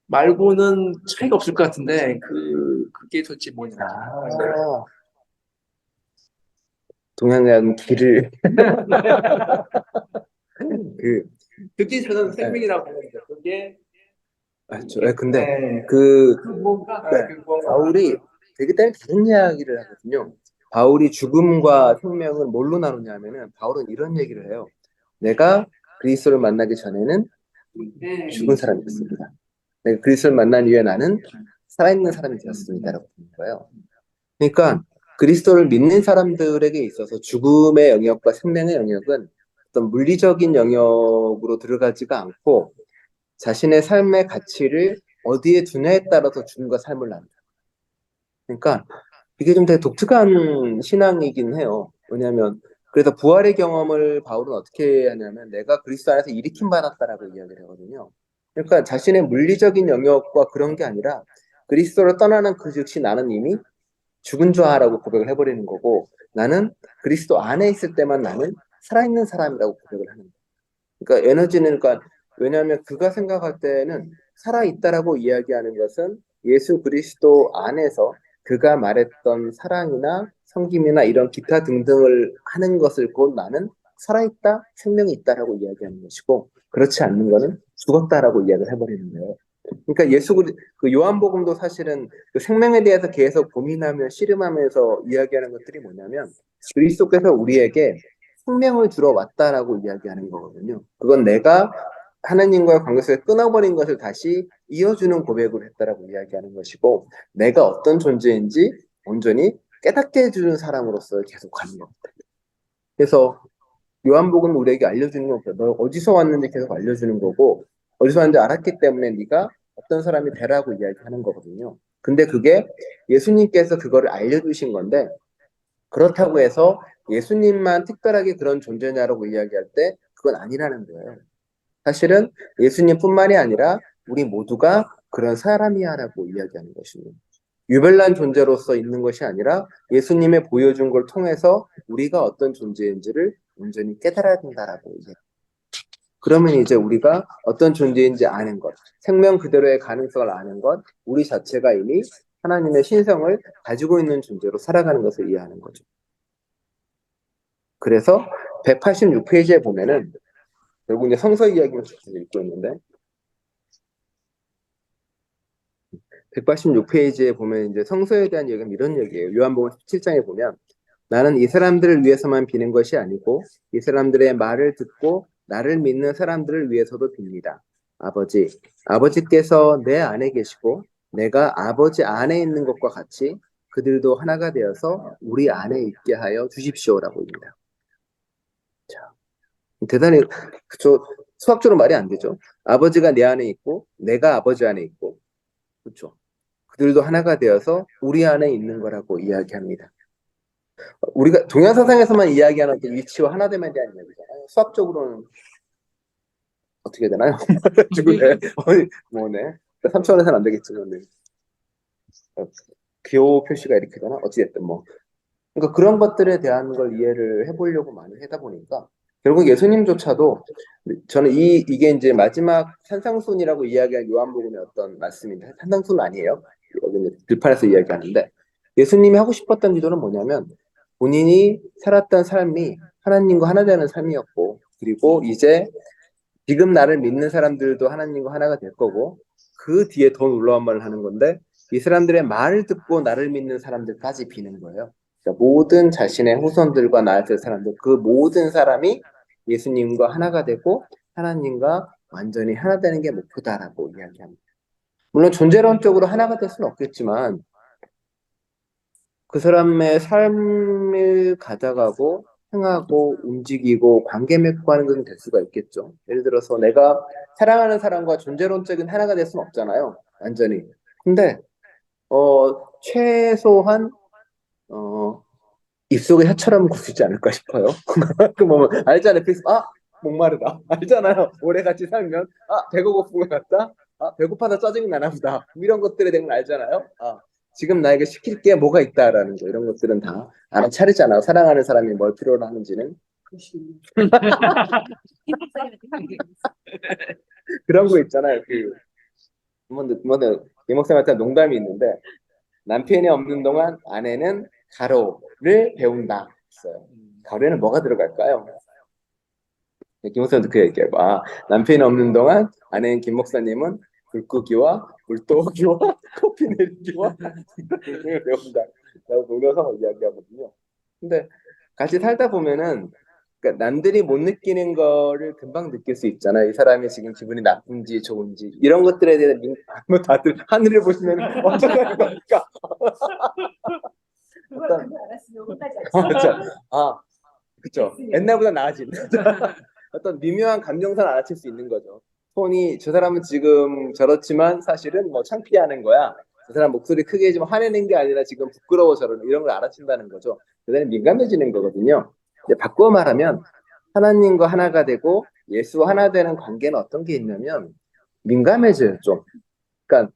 말고는 차이가 없을 것 같은데 그게 도대체 뭐냐. 아, 동양이라는 길을 그 그게 저는 생명이라고 보는데 그게 맞죠. 네, 근데 네. 그 뭔가 네, 바울이 되게 다른 이야기를 하거든요. 바울이 죽음과 생명을 뭘로 나누냐면은 바울은 이런 얘기를 해요. 내가 그리스도를 만나기 전에는 죽은 사람이었습니다. 내가 그리스도를 만난 이후에 나는 살아있는 사람이 되었습니다라고 보는 거예요. 그러니까 그리스도를 믿는 사람들에게 있어서 죽음의 영역과 생명의 영역은 어떤 물리적인 영역으로 들어가지가 않고 자신의 삶의 가치를 어디에 두냐에 따라서 죽음과 삶을 나눈다. 그러니까 이게 좀 되게 독특한 신앙이긴 해요. 왜냐하면 그래서 부활의 경험을 바울은 어떻게 하냐면 내가 그리스도 안에서 일으킴 받았다라고 이야기를 하거든요. 그러니까 자신의 물리적인 영역과 그런 게 아니라 그리스도를 떠나는 그 즉시 나는 이미 죽은 자라고 고백을 해버리는 거고 나는 그리스도 안에 있을 때만 나는 살아있는 사람이라고 고백을 하는 거예요. 그러니까 에너지는 그러니까 왜냐하면 그가 생각할 때는 살아있다라고 이야기하는 것은 예수 그리스도 안에서 그가 말했던 사랑이나 섬김이나 이런 기타 등등을 하는 것을 곧 나는 살아있다, 생명이 있다라고 이야기하는 것이고 그렇지 않는 것은 죽었다라고 이야기를 해버리는 거예요. 그러니까 그 요한복음도 사실은 그 생명에 대해서 계속 고민하며 씨름하면서 이야기하는 것들이 뭐냐면 그리스도께서 우리에게 생명을 주러 왔다라고 이야기하는 거거든요. 그건 내가 하나님과의 관계에서 끊어버린 것을 다시 이어주는 고백을 했다라고 이야기하는 것이고, 내가 어떤 존재인지 온전히 깨닫게 해주는 사람으로서 계속 가는 것 같아요. 그래서 요한복음 우리에게 알려주는 건 너 어디서 왔는지 계속 알려주는 거고, 어디서 왔는지 알았기 때문에 네가 어떤 사람이 되라고 이야기하는 거거든요. 근데 그게 예수님께서 그거를 알려주신 건데, 그렇다고 해서 예수님만 특별하게 그런 존재냐라고 이야기할 때 그건 아니라는 거예요. 사실은 예수님뿐만이 아니라 우리 모두가 그런 사람이야라고 이야기하는 것입니다. 유별난 존재로서 있는 것이 아니라 예수님의 보여준 걸 통해서 우리가 어떤 존재인지를 온전히 깨달아야 된다라고 이제. 그러면 이제 우리가 어떤 존재인지 아는 것, 생명 그대로의 가능성을 아는 것, 우리 자체가 이미 하나님의 신성을 가지고 있는 존재로 살아가는 것을 이해하는 거죠. 그래서 186페이지에 보면은 결국 이제 성서 이야기를 계속 읽고 있는데 186페이지에 보면 이제 성서에 대한 얘기는 이런 얘기예요. 요한복음 17장에 보면 나는 이 사람들을 위해서만 비는 것이 아니고 이 사람들의 말을 듣고 나를 믿는 사람들을 위해서도 빕니다. 아버지께서 내 안에 계시고 내가 아버지 안에 있는 것과 같이 그들도 하나가 되어서 우리 안에 있게 하여 주십시오라고 합니다. 자, 대단히 그쵸? 수학적으로 말이 안 되죠. 아버지가 내 안에 있고 내가 아버지 안에 있고 그렇죠. 그들도 하나가 되어서 우리 안에 있는 거라고 이야기합니다. 우리가 동양 사상에서만 이야기하는 어떤 위치와 하나됨에 대한 이야기잖아요. 수학적으로는 어떻게 되나요? 뭐네. 3차원에서는 안 되겠지만, 네. 기호 표시가 이렇게 되나? 어찌됐든 뭐. 그러니까 그런 것들에 대한 걸 이해를 해보려고 많이 하다 보니까 결국 예수님조차도 저는 이게 이제 마지막 산상순이라고 이야기한 요한복음의 어떤 말씀인데 산상순은 아니에요. 여기 들판에서 이야기하는데 예수님이 하고 싶었던 기도는 뭐냐면 본인이 살았던 삶이 하나님과 하나 되는 삶이었고 그리고 이제 지금 나를 믿는 사람들도 하나님과 하나가 될 거고 그 뒤에 더 놀라운 말을 하는 건데 이 사람들의 말을 듣고 나를 믿는 사람들까지 비는 거예요. 그러니까 모든 자신의 후손들과 나을 될 사람들 그 모든 사람이 예수님과 하나가 되고 하나님과 완전히 하나 되는 게 목표다라고 이야기합니다. 물론 존재론적으로 하나가 될 수는 없겠지만 그 사람의 삶을 가져가고 행하고 움직이고 관계 맺고 하는 것은 될 수가 있겠죠. 예를 들어서 내가 사랑하는 사람과 존재론적인 하나가 될 수는 없잖아요. 완전히. 근데 최소한 입속에 혀처럼 굴수있지 않을까 싶어요. 그 뭐 알잖아요. 목마르다. 알잖아요. 오래 같이 살면 배가 고픈 것 같다. 배고파서 짜증이 나나 보다. 이런 것들에 대한 걸 알잖아요. 지금 나에게 시킬 게 뭐가 있다라는 거 이런 것들은 다 알아차리잖아요. 사랑하는 사람이 뭘 필요로 하는지는 그런 거 있잖아요. 이목사님한테 농담이 있는데 남편이 없는 동안 아내는 가로를 배운다 했어요. 가로에는 뭐가 들어갈까요? 김목사님도 그 얘기해요. 남편이 없는 동안 아내인 김 목사님은 불 끄기와 물 떠오기와 커피 내리기와 등등을 배운다. 라고 놀려서 이야기하거든요. 근데 같이 살다 보면은 그러니까 남들이 못 느끼는 거를 금방 느낄 수 있잖아요. 이 사람이 지금 기분이 나쁜지 좋은지 이런 것들에 대한 뭐 다들 하늘을 보시면 어쩌는 겁니까? 어떤 그렇죠. 옛날보다 나아진 어떤 미묘한 감정선을 알아챌 수 있는 거죠. 톤이 저 사람은 지금 저렇지만 사실은 뭐 창피해하는 거야. 저 사람 목소리 크게 해지면 화내는 게 아니라 지금 부끄러워 저러는 이런 걸 알아챈다는 거죠. 그다음에 민감해지는 거거든요. 이제 바꿔 말하면 하나님과 하나가 되고 예수와 하나 되는 관계는 어떤 게 있냐면 민감해져요 좀. 그러니까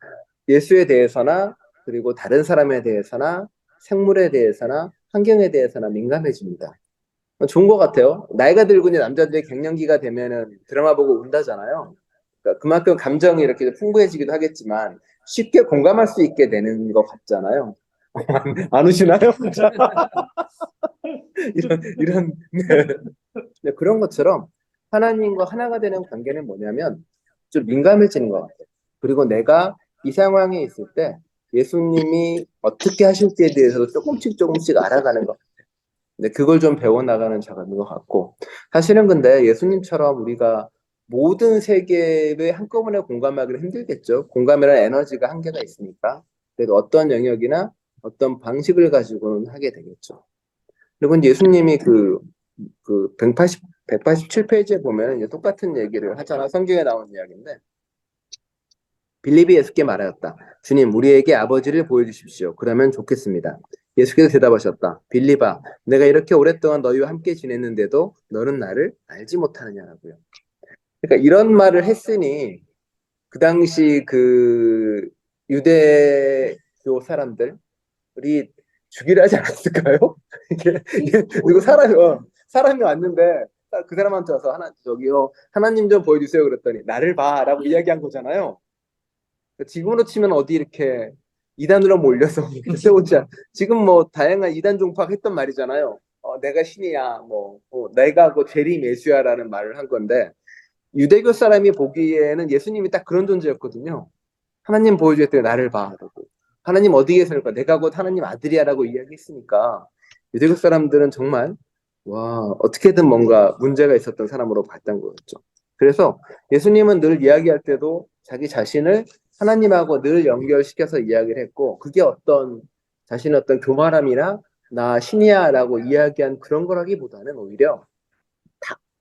예수에 대해서나 그리고 다른 사람에 대해서나 생물에 대해서나 환경에 대해서나 민감해집니다. 좋은 것 같아요. 나이가 들고 이제 남자들이 갱년기가 되면은 드라마 보고 운다잖아요. 그러니까 그만큼 감정이 이렇게 풍부해지기도 하겠지만 쉽게 공감할 수 있게 되는 것 같잖아요. 안 우시나요? 네. 그런 것처럼 하나님과 하나가 되는 관계는 뭐냐면 좀 민감해지는 것 같아요. 그리고 내가 이 상황에 있을 때 예수님이 어떻게 하실지에 대해서도 조금씩 알아가는 것 같아요. 근데 그걸 좀 배워나가는 작업인 것 같고 사실은 근데 예수님처럼 우리가 모든 세계에 한꺼번에 공감하기는 힘들겠죠. 공감이라는 에너지가 한계가 있으니까. 그래도 어떤 영역이나 어떤 방식을 가지고는 하게 되겠죠. 그리고 이제 예수님이 그 187페이지에 보면 이제 똑같은 얘기를 하잖아. 성경에 나온 이야기인데, 빌립이 예수께 말하였다. 주님, 우리에게 아버지를 보여주십시오. 그러면 좋겠습니다. 예수께서 대답하셨다. 빌립아, 내가 이렇게 오랫동안 너희와 함께 지냈는데도 너는 나를 알지 못하느냐라고요. 그러니까 이런 말을 했으니 그 당시 그 유대교 사람들이 죽이려 하지 않았을까요? 이게 누구 사람이 왔는데 그 사람한테 와서 저기요 하나님 좀 보여주세요 그랬더니 나를 봐라고 이야기한 거잖아요. 지금으로 치면 어디 이렇게 이단으로 몰려서 세우자. 지금 뭐 다양한 이단 종파가 했던 말이잖아요. 내가 신이야, 내가 그 재림 예수야라는 말을 한 건데 유대교 사람이 보기에는 예수님이 딱 그런 존재였거든요. 하나님 보여주겠대요. 나를 봐라고. 하나님 어디에 계실까? 내가 곧 하나님 아들이야라고 이야기했으니까 유대국 사람들은 정말 와 어떻게든 뭔가 문제가 있었던 사람으로 봤던 거였죠. 그래서 예수님은 늘 이야기할 때도 자기 자신을 하나님하고 늘 연결시켜서 이야기를 했고 그게 자신의 어떤 교만함이나 나 신이야라고 이야기한 그런 거라기보다는 오히려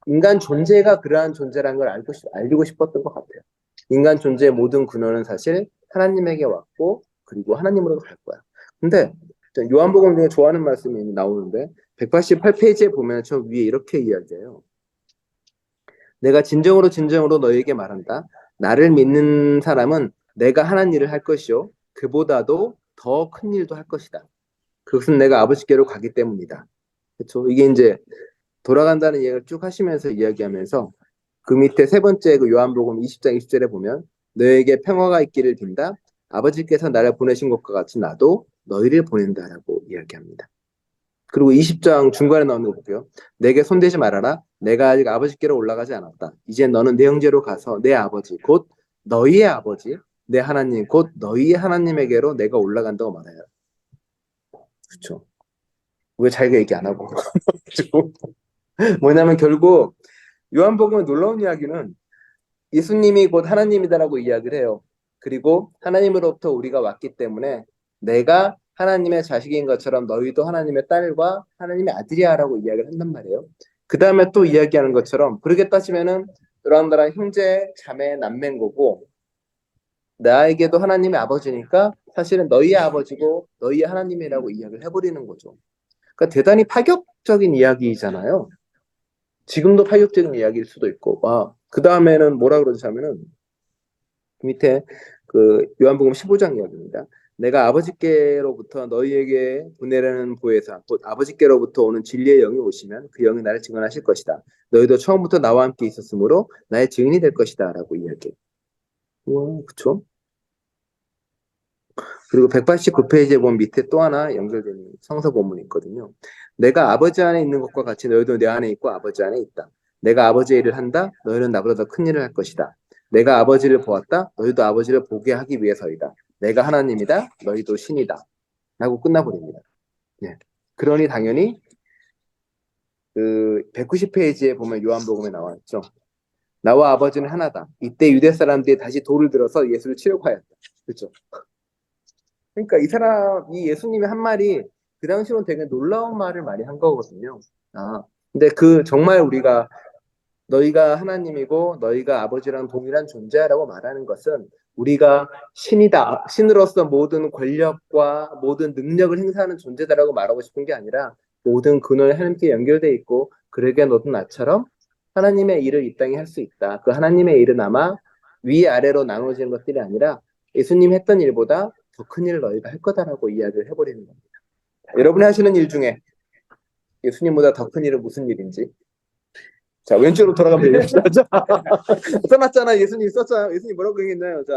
인간 존재가 그러한 존재라는 걸 알리고 싶었던 것 같아요. 인간 존재의 모든 근원은 사실 하나님에게 왔고 그리고 하나님으로 갈 거야. 근데 요한복음 중에 좋아하는 말씀이 나오는데 188페이지에 보면 저 위에 이렇게 이야기해요. 내가 진정으로 진정으로 너희에게 말한다. 나를 믿는 사람은 내가 하는 일을 할 것이요. 그보다도 더 큰 일도 할 것이다. 그것은 내가 아버지께로 가기 때문이다. 그렇죠? 이게 이제 돌아간다는 얘기를 쭉 하시면서 이야기하면서 그 밑에 세 번째 그 요한복음 20장 20절에 보면 너에게 평화가 있기를 빈다. 아버지께서 나를 보내신 것과 같이 나도 너희를 보낸다라고 이야기합니다. 그리고 20장 중간에 나오는 거 볼게요. 내게 손대지 말아라. 내가 아직 아버지께로 올라가지 않았다. 이제 너는 내 형제로 가서 내 아버지 곧 너희의 아버지 내 하나님 곧 너희의 하나님에게로 내가 올라간다고 말해요. 그렇죠. 왜 자기가 얘기 안 하고 뭐냐면 결국 요한복음의 놀라운 이야기는 예수님이 곧 하나님이다라고 이야기를 해요. 그리고 하나님으로부터 우리가 왔기 때문에 내가 하나님의 자식인 것처럼 너희도 하나님의 딸과 하나님의 아들이야라고 이야기를 한단 말이에요. 그 다음에 또 이야기하는 것처럼 그렇게 따지면은 너랑 나랑 형제, 자매, 남매인 거고 나에게도 하나님의 아버지니까 사실은 너희의 아버지고 너희의 하나님이라고 이야기를 해버리는 거죠. 그러니까 대단히 파격적인 이야기잖아요. 지금도 파격적인 이야기일 수도 있고, 그 다음에는 뭐라 그러지 하면은, 밑에 그 요한복음 15장 이야기입니다. 내가 아버지께로부터 너희에게 보내라는 보혜사, 곧 아버지께로부터 오는 진리의 영이 오시면 그 영이 나를 증언하실 것이다. 너희도 처음부터 나와 함께 있었으므로 나의 증인이 될 것이다. 라고 이야기해요. 그쵸? 그리고 189페이지에 보면 밑에 또 하나 연결되는 성서 본문이 있거든요. 내가 아버지 안에 있는 것과 같이 너희도 내 안에 있고 아버지 안에 있다. 내가 아버지의 일을 한다. 너희는 나보다 더 큰 일을 할 것이다. 내가 아버지를 보았다. 너희도 아버지를 보게 하기 위해서이다. 내가 하나님이다. 너희도 신이다. 라고 끝나버립니다. 네. 그러니 당연히 그 190페이지에 보면 요한복음에 나와 있죠. 나와 아버지는 하나다. 이때 유대 사람들이 다시 돌을 들어서 예수를 치려고 하였다. 그렇죠? 그러니까 이 예수님의 한 말이 그 당시로는 되게 놀라운 말을 많이 한 거거든요. 근데 정말 우리가 너희가 하나님이고 너희가 아버지랑 동일한 존재라고 말하는 것은 우리가 신이다. 신으로서 모든 권력과 모든 능력을 행사하는 존재다라고 말하고 싶은 게 아니라 모든 근원이 하나님께 연결돼 있고 그러게 너도 나처럼 하나님의 일을 이 땅에 할 수 있다. 그 하나님의 일은 아마 위아래로 나눠지는 것들이 아니라 예수님 했던 일보다 더 큰 일을 너희가 할 거다라고 이야기를 해버리는 겁니다. 여러분이 하시는 일 중에 예수님보다 더 큰 일은 무슨 일인지 자 왼쪽으로 돌아가면 얘기합시다. 써놨잖아. 예수님 썼잖아. 예수님 뭐라고 얘기했나요? 자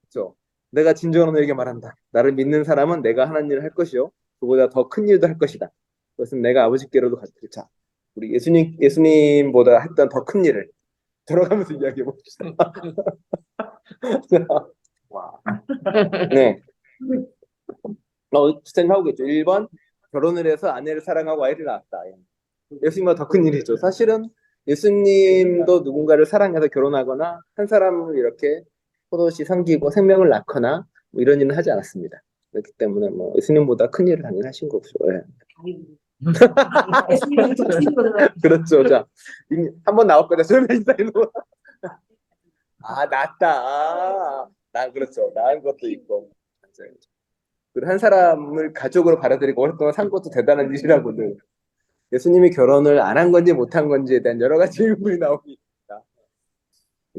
그렇죠. 내가 진정으로 너에게 말한다. 나를 믿는 사람은 내가 하는 일을 할 것이요 그보다 더 큰 일도 할 것이다. 그것은 내가 아버지께로도 갈 것이다. 자 우리 예수님보다 했던 더 큰 일을 돌아가면서 이야기해 봅시다. 와. 네. 주사님 하고 계죠. 1번 결혼을 해서 아내를 사랑하고 아이를 낳았다. 예수님보다 더 큰 일이죠. 사실은 예수님도 누군가를 사랑해서 결혼하거나 한 사람을 이렇게 포도시 섬기고 생명을 낳거나 뭐 이런 일은 하지 않았습니다. 그렇기 때문에 뭐 예수님보다 큰 일을 당연히 하신 거죠. 예. 예수님이 더 주신 거잖아요. 그렇죠. 자, 한번 나올 거다. 설명인사이로. 아, 낫다. 그렇죠. 낳은 것도 있고. 맞아요. 그리고 한 사람을 가족으로 받아들이고 오랫동안 산 것도 대단한 일이라고는. 예수님이 결혼을 안 한 건지 못 한 건지에 대한 여러 가지 의문이 나옵니다.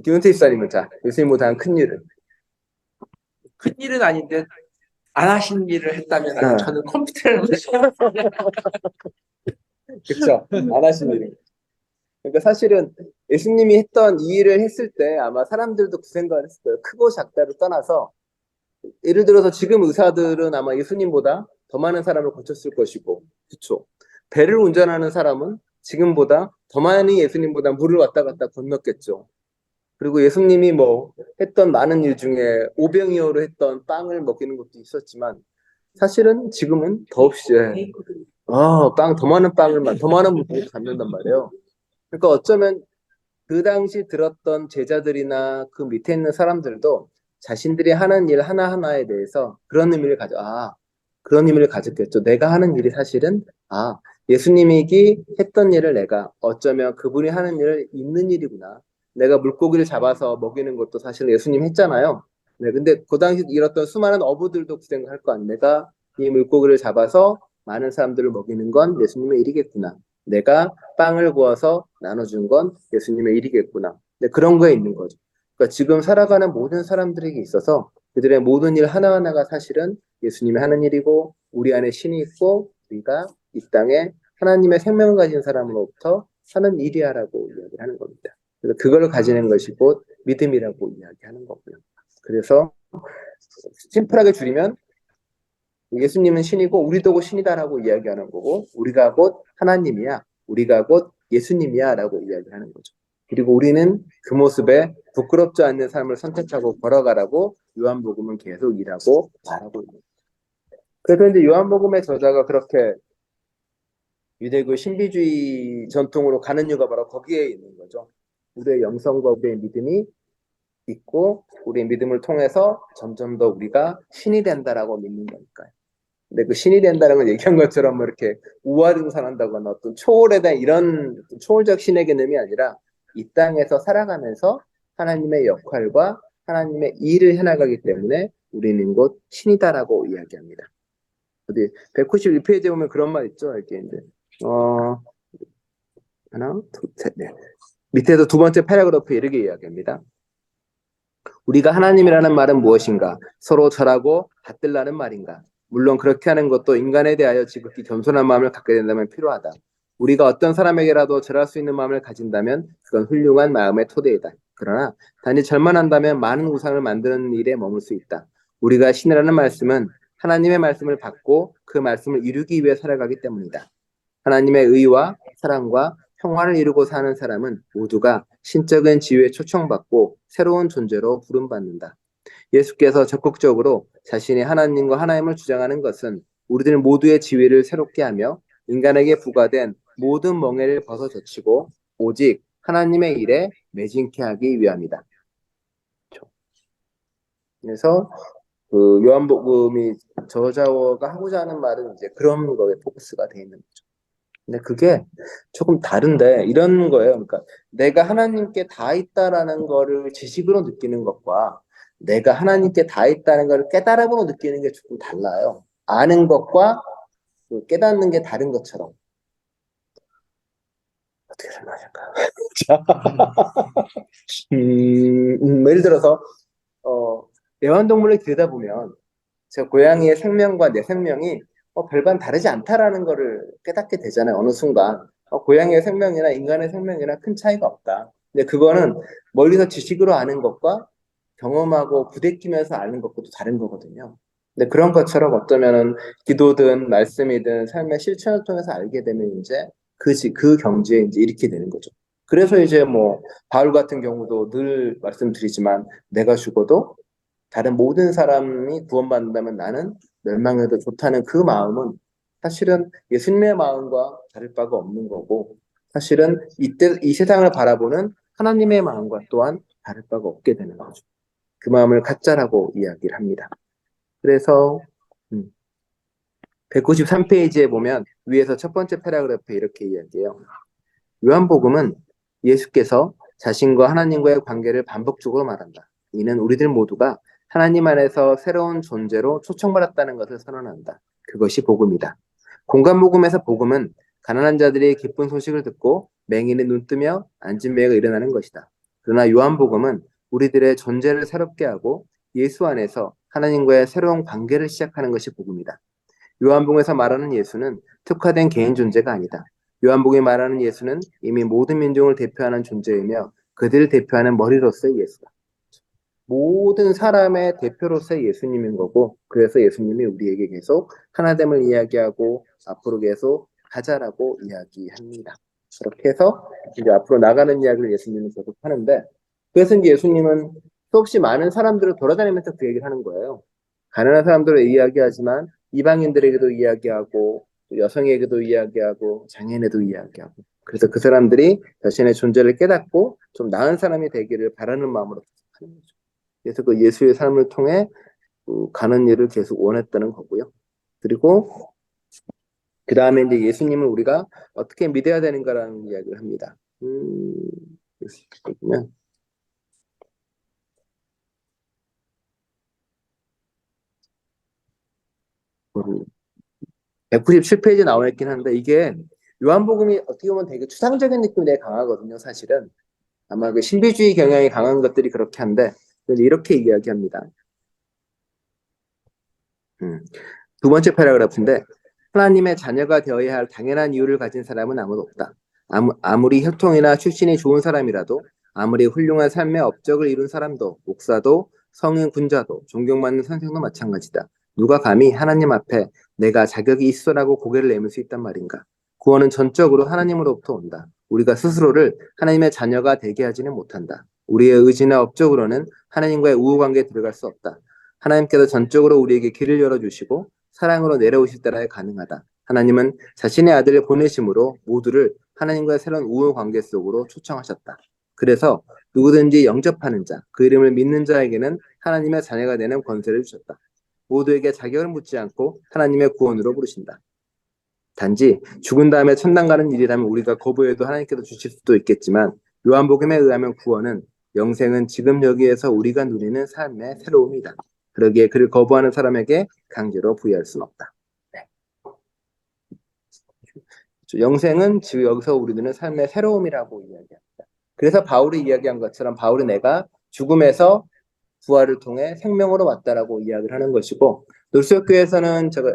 김은태 집사님은 자, 예수님보다 한 큰 일은. 큰 일은 아닌데 안 하신 일을 했다면 아. 저는 컴퓨터를 그렇죠. 안 하신 일은. 그러니까 사실은 예수님이 했던 이 일을 했을 때 아마 사람들도 그 생각을 했을 거예요. 크고 작다를 떠나서 예를 들어서 지금 의사들은 아마 예수님보다 더 많은 사람을 고쳤을 것이고, 그렇죠. 배를 운전하는 사람은 지금보다 더 많이 예수님보다 물을 왔다 갔다 건넜겠죠. 그리고 예수님이 뭐 했던 많은 일 중에 오병이어로 했던 빵을 먹이는 것도 있었지만 사실은 지금은 더없이 더 많은 빵을 더 많은 물을 갖는단 말이에요. 그러니까 어쩌면 그 당시 들었던 제자들이나 그 밑에 있는 사람들도 자신들이 하는 일 하나하나에 대해서 그런 의미를 가졌겠죠. 내가 하는 일이 사실은, 예수님이 했던 일을 내가 어쩌면 그분이 하는 일을 있는 일이구나. 내가 물고기를 잡아서 먹이는 것도 사실 예수님 했잖아요. 네, 근데 그 당시 일었던 수많은 어부들도 그 생각할 거 아니에요. 내가 이 물고기를 잡아서 많은 사람들을 먹이는 건 예수님의 일이겠구나. 내가 빵을 구워서 나눠준 건 예수님의 일이겠구나. 네, 그런 거에 있는 거죠. 그러니까 지금 살아가는 모든 사람들에게 있어서 그들의 모든 일 하나하나가 사실은 예수님이 하는 일이고 우리 안에 신이 있고 우리가 이 땅에 하나님의 생명을 가진 사람으로부터 하는 일이야라고 이야기를 하는 겁니다. 그래서 그걸 가지는 것이 곧 믿음이라고 이야기하는 거고요. 그래서 심플하게 줄이면 예수님은 신이고 우리도 곧 신이다라고 이야기하는 거고 우리가 곧 하나님이야, 우리가 곧 예수님이야 라고 이야기하는 거죠. 그리고 우리는 그 모습에 부끄럽지 않는 삶을 선택하고 걸어가라고 요한복음은 계속 일하고 말하고 있는 거죠. 그래서 이제 요한복음의 저자가 그렇게 유대교 신비주의 전통으로 가는 이유가 바로 거기에 있는 거죠. 우리의 영성과 우리의 믿음이 있고 우리의 믿음을 통해서 점점 더 우리가 신이 된다라고 믿는 거니까요. 근데 그 신이 된다는 걸 얘기한 것처럼 뭐 이렇게 우화등산한다거나 어떤 초월에 대한 이런 초월적 신의 개념이 아니라 이 땅에서 살아가면서 하나님의 역할과 하나님의 일을 해나가기 때문에 우리는 곧 신이다라고 이야기합니다. 어디 192페이지에 보면 그런 말 있죠. 이렇게 이제 하나, 둘, 셋, 넷. 밑에서 두 번째 패러그래프에 이렇게 이야기합니다. 우리가 하나님이라는 말은 무엇인가? 서로 절하고 받들라는 말인가? 물론 그렇게 하는 것도 인간에 대하여 지극히 겸손한 마음을 갖게 된다면 필요하다. 우리가 어떤 사람에게라도 절할 수 있는 마음을 가진다면 그건 훌륭한 마음의 토대이다. 그러나 단지 절만 한다면 많은 우상을 만드는 일에 머물 수 있다. 우리가 신이라는 말씀은 하나님의 말씀을 받고 그 말씀을 이루기 위해 살아가기 때문이다. 하나님의 의와 사랑과 평화를 이루고 사는 사람은 모두가 신적인 지위에 초청받고 새로운 존재로 부름받는다. 예수께서 적극적으로 자신이 하나님과 하나님을 주장하는 것은 우리들 모두의 지위를 새롭게 하며 인간에게 부과된 모든 멍에를 벗어젖히고 오직 하나님의 일에 매진케 하기 위함이다. 그래서 그 요한복음이 저자가 하고자 하는 말은 이제 그런 거에 포커스가 돼 있는 거죠. 근데 그게 조금 다른데 이런 거예요. 그러니까 내가 하나님께 다 있다라는 거를 지식으로 느끼는 것과 내가 하나님께 다 있다는 걸 깨달음으로 느끼는 게 조금 달라요. 아는 것과 그 깨닫는 게 다른 것처럼. 어떻게 설명할까요? 예를 들어서 애완동물을 기르다 보면 저 고양이의 생명과 내 생명이 별반 다르지 않다라는 거를 깨닫게 되잖아요. 어느 순간 고양이의 생명이나 인간의 생명이나 큰 차이가 없다. 근데 그거는 멀리서 지식으로 아는 것과 경험하고 부대끼면서 아는 것과도 다른 거거든요. 근데 그런 것처럼 어쩌면은 기도든 말씀이든 삶의 실천을 통해서 알게 되면 이제 그 경지에 이제 이렇게 되는 거죠. 그래서 이제 뭐 바울 같은 경우도 늘 말씀드리지만 내가 죽어도 다른 모든 사람이 구원받는다면 나는 멸망해도 좋다는 그 마음은 사실은 예수님의 마음과 다를 바가 없는 거고 사실은 이때 이 세상을 바라보는 하나님의 마음과 또한 다를 바가 없게 되는 거죠. 그 마음을 가짜라고 이야기를 합니다. 그래서 193페이지에 보면 위에서 첫 번째 패러그래프에 이렇게 이야기해요. 요한복음은 예수께서 자신과 하나님과의 관계를 반복적으로 말한다. 이는 우리들 모두가 하나님 안에서 새로운 존재로 초청받았다는 것을 선언한다. 그것이 복음이다. 공간복음에서 복음은 가난한 자들이 기쁜 소식을 듣고 맹인이 눈뜨며 앉은 매가 일어나는 것이다. 그러나 요한복음은 우리들의 존재를 새롭게 하고 예수 안에서 하나님과의 새로운 관계를 시작하는 것이 복음이다. 요한복음에서 말하는 예수는 특화된 개인 존재가 아니다. 요한복음이 말하는 예수는 이미 모든 민족을 대표하는 존재이며 그들을 대표하는 머리로서의 예수다. 모든 사람의 대표로서의 예수님인 거고, 그래서 예수님이 우리에게 계속 하나됨을 이야기하고 앞으로 계속 가자라고 이야기합니다. 그렇게 해서 이제 앞으로 나가는 이야기를 예수님은 계속 하는데, 그래서 이제 예수님은 수없이 많은 사람들을 돌아다니면서 그 얘기를 하는 거예요. 가난한 사람들을 이야기하지만 이방인들에게도 이야기하고 또 여성에게도 이야기하고 장애인에도 이야기하고, 그래서 그 사람들이 자신의 존재를 깨닫고 좀 나은 사람이 되기를 바라는 마음으로 하는 거죠. 그래서 그 예수의 삶을 통해 가는 일을 계속 원했다는 거고요. 그리고 그 다음에 이제 예수님을 우리가 어떻게 믿어야 되는가라는 이야기를 합니다. 보면 197페이지에 나와 있긴 한데, 이게 요한복음이 어떻게 보면 되게 추상적인 느낌이 되게 강하거든요, 사실은. 아마 그 신비주의 경향이 강한 것들이 그렇게 한데, 이렇게 이야기합니다. 두 번째 패러그래프인데, 하나님의 자녀가 되어야 할 당연한 이유를 가진 사람은 아무도 없다. 아무리 혈통이나 출신이 좋은 사람이라도, 아무리 훌륭한 삶의 업적을 이룬 사람도, 목사도, 성인 군자도, 존경받는 선생도 마찬가지다. 누가 감히 하나님 앞에 내가 자격이 있어라고 고개를 내밀 수 있단 말인가? 구원은 전적으로 하나님으로부터 온다. 우리가 스스로를 하나님의 자녀가 되게 하지는 못한다. 우리의 의지나 업적으로는 하나님과의 우호관계에 들어갈 수 없다. 하나님께서 전적으로 우리에게 길을 열어주시고 사랑으로 내려오실 때라야 가능하다. 하나님은 자신의 아들을 보내심으로 모두를 하나님과의 새로운 우호관계 속으로 초청하셨다. 그래서 누구든지 영접하는 자, 그 이름을 믿는 자에게는 하나님의 자녀가 되는 권세를 주셨다. 모두에게 자격을 묻지 않고 하나님의 구원으로 부르신다. 단지 죽은 다음에 천당 가는 일이라면 우리가 거부해도 하나님께서 주실 수도 있겠지만, 요한복음에 의하면 구원은, 영생은 지금 여기에서 우리가 누리는 삶의 새로움이다. 그러기에 그를 거부하는 사람에게 강제로 부여할 수는 없다. 네. 영생은 지금 여기서 우리 누리는 삶의 새로움이라고 이야기합니다. 그래서 바울이 이야기한 것처럼 바울이 내가 죽음에서 부활을 통해 생명으로 왔다라고 이야기를 하는 것이고, 놀수교회에서는 제가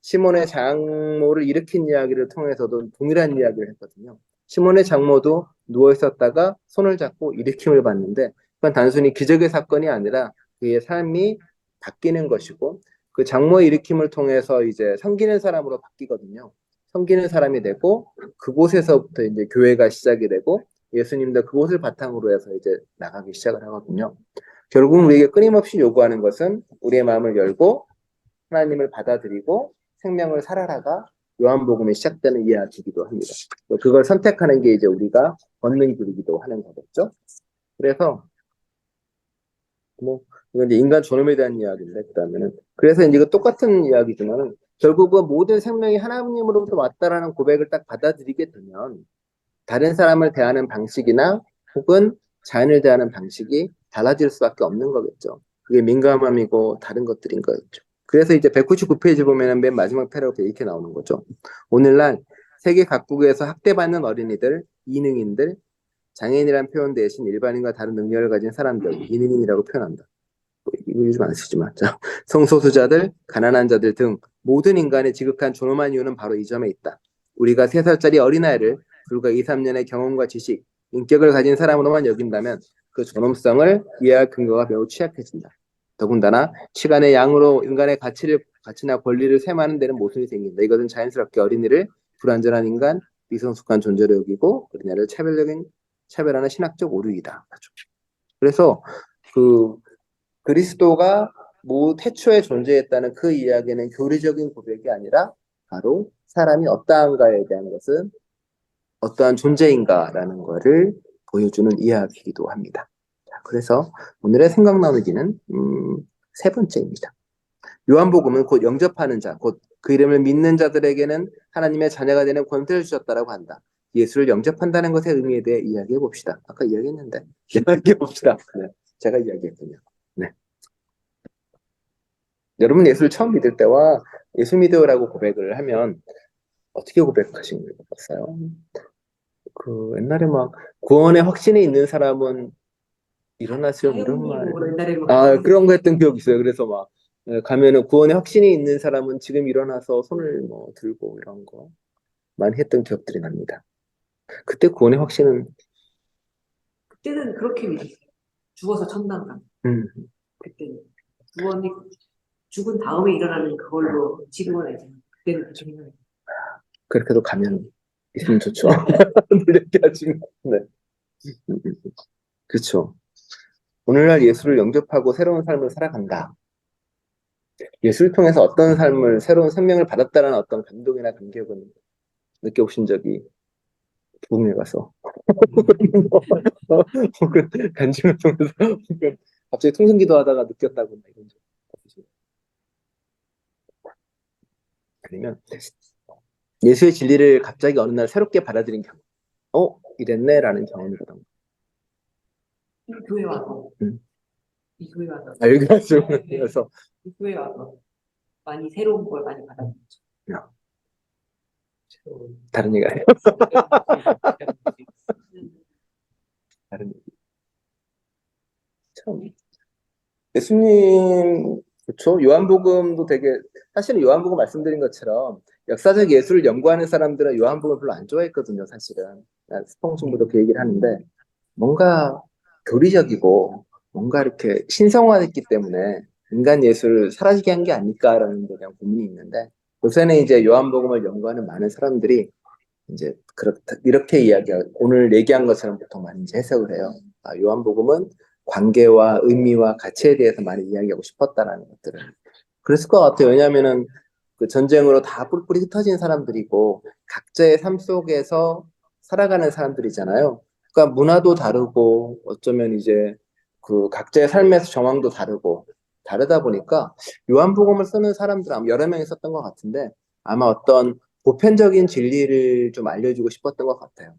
시몬의 장모를 일으킨 이야기를 통해서도 동일한 이야기를 했거든요. 시몬의 장모도 누워 있었다가 손을 잡고 일으킴을 받는데, 그건 단순히 기적의 사건이 아니라 그의 삶이 바뀌는 것이고, 그 장모의 일으킴을 통해서 이제 섬기는 사람으로 바뀌거든요. 섬기는 사람이 되고, 그곳에서부터 이제 교회가 시작이 되고, 예수님도 그곳을 바탕으로 해서 이제 나가기 시작을 하거든요. 결국 우리에게 끊임없이 요구하는 것은 우리의 마음을 열고 하나님을 받아들이고 생명을 살아라가 요한복음이 시작되는 이야기이기도 합니다. 그걸 선택하는 게 이제 우리가 걷는 길이기도 하는 거겠죠. 그래서 이건 이제 인간 존엄에 대한 이야기인데, 그다음에는 그래서 이제 이거 똑같은 이야기지만은 결국은 모든 생명이 하나님으로부터 왔다라는 고백을 딱 받아들이게 되면 다른 사람을 대하는 방식이나 혹은 자연을 대하는 방식이 달라질 수밖에 없는 거겠죠. 그게 민감함이고 다른 것들인 거였죠. 그래서 이제 199페이지 보면은 맨 마지막 패러그래프에 이렇게 나오는 거죠. 오늘날 세계 각국에서 학대받는 어린이들, 이능인들, 장애인이라는 표현 대신 일반인과 다른 능력을 가진 사람들, 이능인이라고 표현한다. 이거 요즘 안 쓰지만, 성소수자들, 가난한 자들 등 모든 인간의 지극한 존엄한 이유는 바로 이 점에 있다. 우리가 3살짜리 어린아이를 불과 2, 3년의 경험과 지식, 인격을 가진 사람으로만 여긴다면 그 존엄성을 이해할 근거가 매우 취약해진다. 더군다나 시간의 양으로 인간의 가치나 권리를 셈하는 데는 모순이 생긴다. 이것은 자연스럽게 어린이를 불완전한 인간, 미성숙한 존재로 여기고 어린이를 차별하는 신학적 오류이다. 그래서 그리스도가 태초에 존재했다는 그 이야기는 교리적인 고백이 아니라 바로 사람이 어떠한가에 대한 것은 어떠한 존재인가라는 거를 보여주는 이야기이기도 합니다. 자, 그래서 오늘의 생각 나누기는 세 번째입니다. 요한복음은 곧 영접하는 자, 곧 그 이름을 믿는 자들에게는 하나님의 자녀가 되는 권세를 주셨다라고 한다. 예수를 영접한다는 것의 의미에 대해 이야기해 봅시다. 아까 이야기했는데 이야기해 봅시다. 네, 제가 이야기했군요. 네. 여러분 예수를 처음 믿을 때와 예수 믿어요라고 고백을 하면 어떻게 고백하신 걸 봤어요? 그 옛날에 막 구원의 확신이 있는 사람은 일어나세요 이런 말. 옛날에 그런 거 했던 기억이 있어요. 그래서 막 가면은 구원의 확신이 있는 사람은 지금 일어나서 손을 뭐 들고 이런 거 많이 했던 기억들이 납니다. 그때 구원의 확신은 그때는 그렇게 믿었어요. 죽어서 천당 가. 음, 그때는 구원이 죽은 다음에 일어나는 그걸로 지금은 알잖아. 그때는 그렇게 생각해요. 그렇게도 가면 있으면 좋죠. 이렇게 하지만 네. 그렇죠. 오늘날 예수를 영접하고 새로운 삶을 살아간다. 예수를 통해서 어떤 삶을 새로운 생명을 받았다는 어떤 감동이나 감격은 느껴보신 적이 부흥에 가서 혹은 간증을 통해서 혹은 갑자기 통성기도 하다가 느꼈다거나 이런 적 없으신가요? 아니면 예수의 진리를 갑자기 어느 날 새롭게 받아들인 경험. 이랬네 라는 경험이라던가. 이 교회 와서 음. 이 교회 와서 여기 가지고 그래서 이 교회 와서 많이 새로운 걸 많이 받았죠. 다른 얘기 아니에요. 다른 얘기. 참 예수님 그렇죠. 요한복음도 되게 사실은 요한복음 말씀드린 것처럼 역사적 예술을 연구하는 사람들은 요한복음을 별로 안 좋아했거든요. 사실은 스펑슨보다 그 얘기를 하는데 뭔가 교리적이고 뭔가 이렇게 신성화됐기 때문에 인간 예술을 사라지게 한 게 아닐까라는 데 대한 고민이 있는데 요새는 이제 요한복음을 연구하는 많은 사람들이 이제 그렇다 이렇게 오늘 얘기한 것처럼 보통 많이 이제 해석을 해요. 요한복음은 관계와 의미와 가치에 대해서 많이 이야기하고 싶었다라는 것들을 그랬을 것 같아요. 왜냐하면은 그 전쟁으로 다 뿔뿔이 흩어진 사람들이고 각자의 삶 속에서 살아가는 사람들이잖아요. 그러니까 문화도 다르고 어쩌면 이제 그 각자의 삶에서 정황도 다르고 다르다 보니까 요한복음을 쓰는 사람들 아마 여러 명이 썼던 것 같은데 아마 어떤 보편적인 진리를 좀 알려주고 싶었던 것 같아요.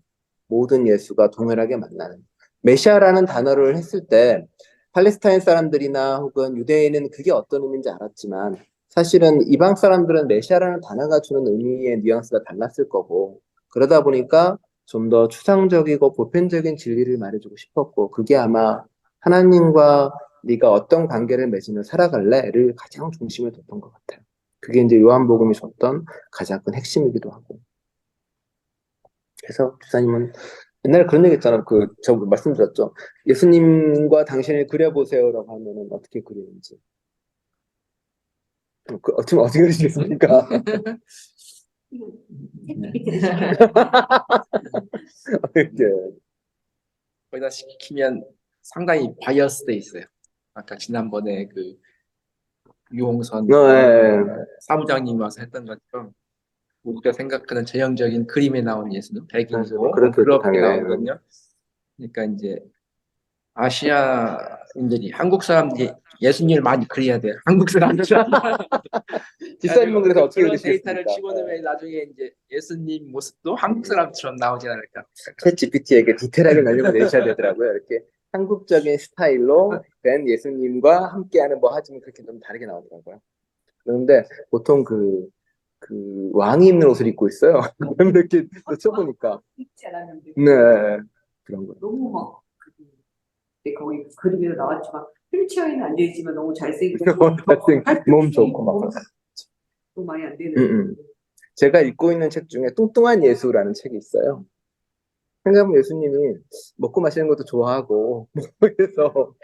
모든 예수가 동일하게 만나는 메시아라는 단어를 했을 때 팔레스타인 사람들이나 혹은 유대인은 그게 어떤 의미인지 알았지만 사실은 이방 사람들은 메시아라는 단어가 주는 의미의 뉘앙스가 달랐을 거고 그러다 보니까 좀 더 추상적이고 보편적인 진리를 말해주고 싶었고 그게 아마 하나님과 네가 어떤 관계를 맺으며 살아갈래를 가장 중심에 뒀던 것 같아요. 그게 이제 요한복음이 줬던 가장 큰 핵심이기도 하고 그래서 주사님은 옛날에 그런 얘기 했잖아. 저 말씀드렸죠. 예수님과 당신을 그려보세요라고 하면은 어떻게 그리는지. 지금 어떻게 그리시겠습니까? 이렇게. 거기다 시키면 상당히 바이어스돼 있어요. 아까 지난번에 그 유홍선 네. 사무장님이 와서 했던 것처럼 우리가 생각하는 전형적인 그림에 나온 예수는 백인이고 그렇겠죠, 그렇게 당연히. 나오거든요. 그러니까 이제 아시아인들이 한국 사람들이 예수님을 많이 그려야 돼요. 한국 사람들. 집사님은 그래서 어떻게 그런 그리시겠습니까? 데이터를 집어넣으면 나중에 이제 예수님 모습도 한국 사람처럼 나오지 않을까. 챗 GPT에게 디테일하게 설명을 내셔야 되더라고요. 이렇게 한국적인 스타일로 된 예수님과 함께하는 뭐 하지만 그렇게 좀 다르게 나오더라고요. 그런데 보통 그 왕이 입는 옷을 입고 있어요. 이렇게 쳐보니까. 믿지 않았는데 네. 그런 거. 너무 막 거기 그림에도 나왔지만 휠체어에는 앉아있지만 너무 잘생기고 몸 좋고 막. 너무 많이 안 되는 제가 읽고 있는 책 중에 뚱뚱한 예수라는 책이 있어요. 생각하면 예수님이 먹고 마시는 것도 좋아하고 뭐 그래서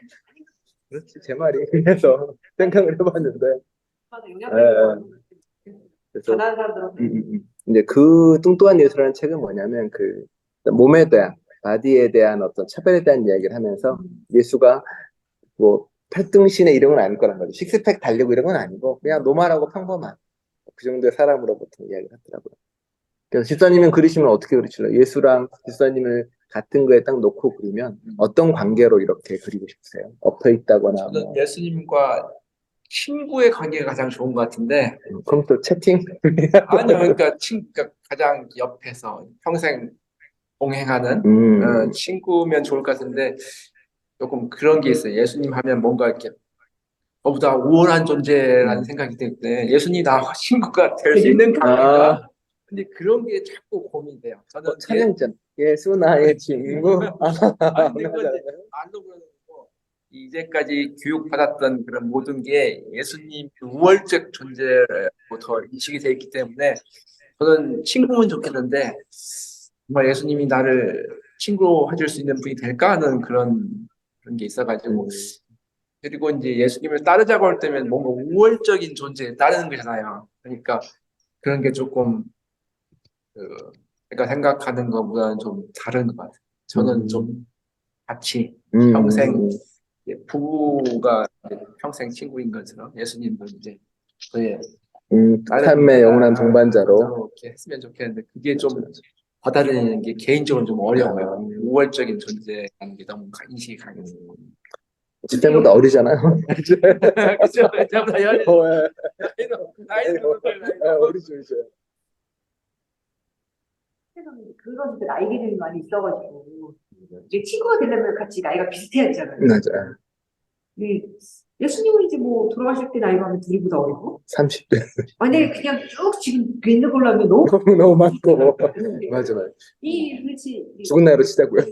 그렇지 제 말이 그래서 생각을 해봤는데 그래서 가난한 사람들은 이제 그 뚱뚱한 예수라는 책은 뭐냐면 그 몸에 대한 바디에 대한 어떤 차별에 대한 이야기를 하면서 예수가 뭐 팔등신의 이런 건 아닐 거란 말이죠. 식스팩 달리고 이런 건 아니고 그냥 노멀하고 평범한 그 정도의 사람으로부터 이야기를 하더라고요. 그래서 집사님은 그리시면 어떻게 그리실래요? 예수랑 집사님을 같은 거에 딱 놓고 그리면 어떤 관계로 이렇게 그리고 싶으세요? 엎어 있다거나 저는 뭐. 예수님과 친구의 관계가 가장 좋은 것 같은데, 그럼 또 채팅? 아니요, 그러니까 가장 옆에서 평생 동행하는 친구면 좋을 것 같은데, 조금 그런 게 있어요. 예수님 하면 뭔가 이렇게 저보다 우월한 존재라는 생각이 때문에 예수님 나와 친구가 될 수 있는 관계인가? 아, 근데 그런 게 자꾸 고민돼요. 저는 찬양전. 예수 나의 친구. 아니 근데 그건 이제 말로 그러는 거고 이제까지 교육받았던 그런 모든 게 예수님 우월적 존재로 더 인식이 돼 있기 때문에 저는 친구면 좋겠는데 정말 예수님이 나를 친구로 해줄 수 있는 분이 될까 하는 그런 게 있어가지고 그리고 이제 예수님을 따르자고 할 때면 뭔가 우월적인 존재에 따르는 거잖아요. 그러니까 그런 게 조금 제가 생각하는 것보다는 좀 다른 것 같아요. 저는 좀 같이 평생 부부가 이제 평생 친구인 것처럼 예수님도 이제 저의 삶의 영원한 동반자로. 이렇게 했으면 좋겠는데 그게 좀 받아들이는 게 개인적으로 좀 어려워요. 우월적인 존재라는 게 너무 인식이 강해서. 집사님보다 어리잖아요. 그죠? 저보다 연애 나이는 어리죠, 이제. 그런 나이 기준이 많이 있어가지고 이제 친구가 되려면 같이 나이가 비슷해야 되잖아요. 맞아요. 근데 예수님은 이제 뭐 돌아가실 때 나이가 한 둘이보다 어리고 30대. 만약에 그냥 쭉 지금 있는 걸로 하면 너무 너무 많고. 맞아요. 그렇지 죽은 나이로 치자고요.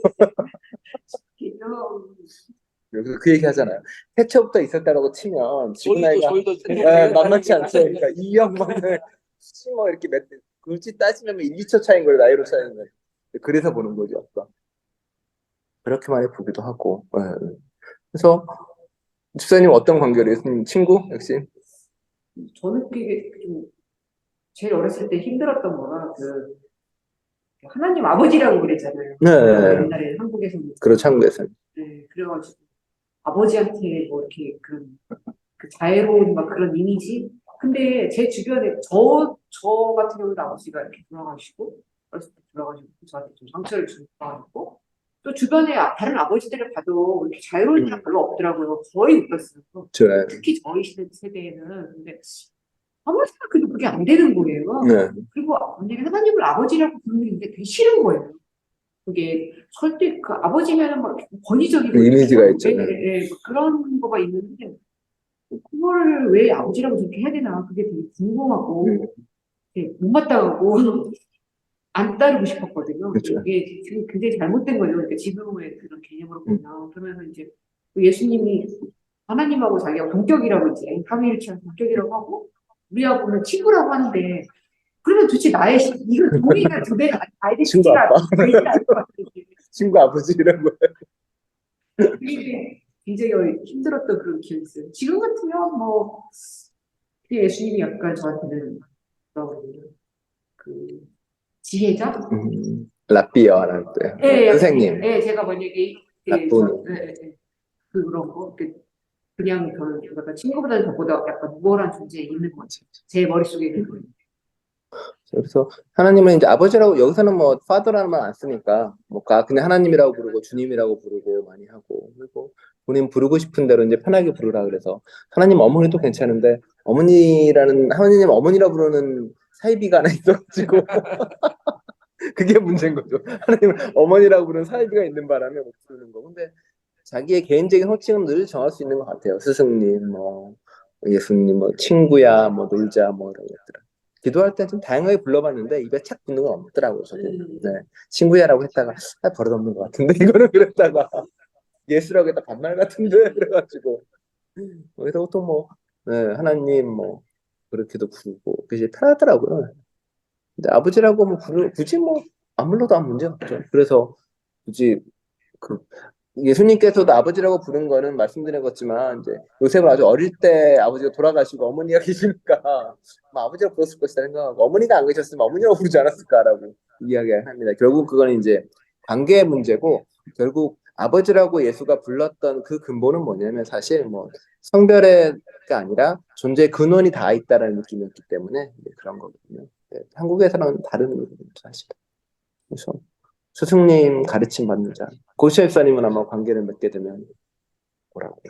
이런 그 얘기 하잖아요. 태초부터 있었다라고 치면 죽은 나이가 저희도 만만치 않죠. 그러니까 이 형만을 수치 뭐 이렇게 굳이 따지면 1, 2초 차이인 거예요. 나이로 차이는. 그래서 보는 거죠. 아까. 그렇게 많이 보기도 하고. 예. 그래서 집사님 어떤 관계로 예수님 친구 역시? 저는 그게 좀 제일 어렸을 때 힘들었던 거가 그 하나님 아버지라고 그랬잖아요. 네. 옛날에 한국에서는 그렇죠, 한국에서는. 네, 그래가지고 아버지한테 뭐 이렇게 그 자애로운 막 그런 이미지. 근데 제 주변에 저 같은 경우도 아버지가 이렇게 돌아가시고 어렸을 때 돌아가시고 저한테 좀 상처를 주고 또 주변에 다른 아버지들을 봐도 이렇게 자유로운 사람 별로 없더라고요. 거의 없었어요. 저, 특히 저희 세대에는. 근데 아무리 생각해도 그게 안 되는 거예요. 네. 그리고 만약에 하나님을 아버지라고 부르는 게 되게 싫은 거예요. 그게 절대 그 아버지면은 막 권위적이고 이미지가 이렇게 있죠. 예, 예, 그런 거가 있는데 그거를 왜 아버지라고 저렇게 해야 되나 그게 되게 궁금하고 되게 못마땅하고 안 따르고 싶었거든요. 그렇죠. 이게 지금 굉장히 잘못된 거죠. 그러니까 지금의 그런 개념으로 보면 그러면서 이제 예수님이 하나님하고 자기가 동격이라고 이제 삼위일체는 동격이라고 하고 우리하고는 친구라고 하는데 그러면 도대체 이거 우리가 두 배가 친구 아이덴티티가 아빠. 되지 않을 것 같아요. 친구 아버지 이런 거. 그게 굉장히 힘들었던 그런 기억이 있어요. 지금 같으면 뭐 예수님이 약간 저한테는 그 지혜자? 라삐어라는 때. 예, 선생님. 예, 제가 만약에 나쁜. 그런 거 그냥 저는 약간 친구보다는 저보다 약간 우월한 존재에 있는 것 같아요. 제 머릿속에 있는 거예요. 그래서 하나님은 이제 아버지라고 여기서는 뭐 파더라는 말 안 쓰니까 뭐 그냥 하나님이라고 부르고 주님이라고 부르고 많이 하고 그리고 본인 부르고 싶은 대로 이제 편하게 부르라 그래서 하나님 어머니도 괜찮은데 하나님 어머니라 부르는 사이비가 하나 있어가지고 그게 문제인 거죠. 하나님 어머니라고 부르는 사이비가 있는 바람에 못 부르는 거. 근데 자기의 개인적인 호칭은 늘 정할 수 있는 것 같아요. 스승님, 뭐 예수님, 뭐 친구야, 뭐 놀자, 뭐 이런 것들. 기도할 때 좀 다양하게 불러봤는데 입에 착 붙는 건 없더라고요. 저도. 네. 친구야라고 했다가 버릇없는 것 같은데 이거는 그랬다가 예수라고 했다 반말 같은데 그래가지고 그래서 보통 뭐 네, 하나님 뭐 그렇게도 부르고 그게 편하더라고요. 근데 아버지라고 뭐 굳이 뭐 안 불러도 아무 문제 없죠. 그래서 굳이 그 예수님께서도 아버지라고 부른 거는 말씀드린 것지만 이제 요셉은 아주 어릴 때 아버지가 돌아가시고 어머니가 계시니까 아마 아버지라고 불렀을 것이다 생각하고 어머니가 안 계셨으면 어머니라고 부르지 않았을까라고 이야기합니다. 결국 그건 이제 관계의 문제고 결국 아버지라고 예수가 불렀던 그 근본은 뭐냐면 사실 뭐 성별의가 아니라 존재의 근원이 다 있다라는 느낌이었기 때문에 그런 거거든요. 네, 한국에서는 다른 의미입니다, 사실. 그래서 스승님 가르침 받는 자. 고시 집사님은 아마 관계를 맺게 되면 뭐라고?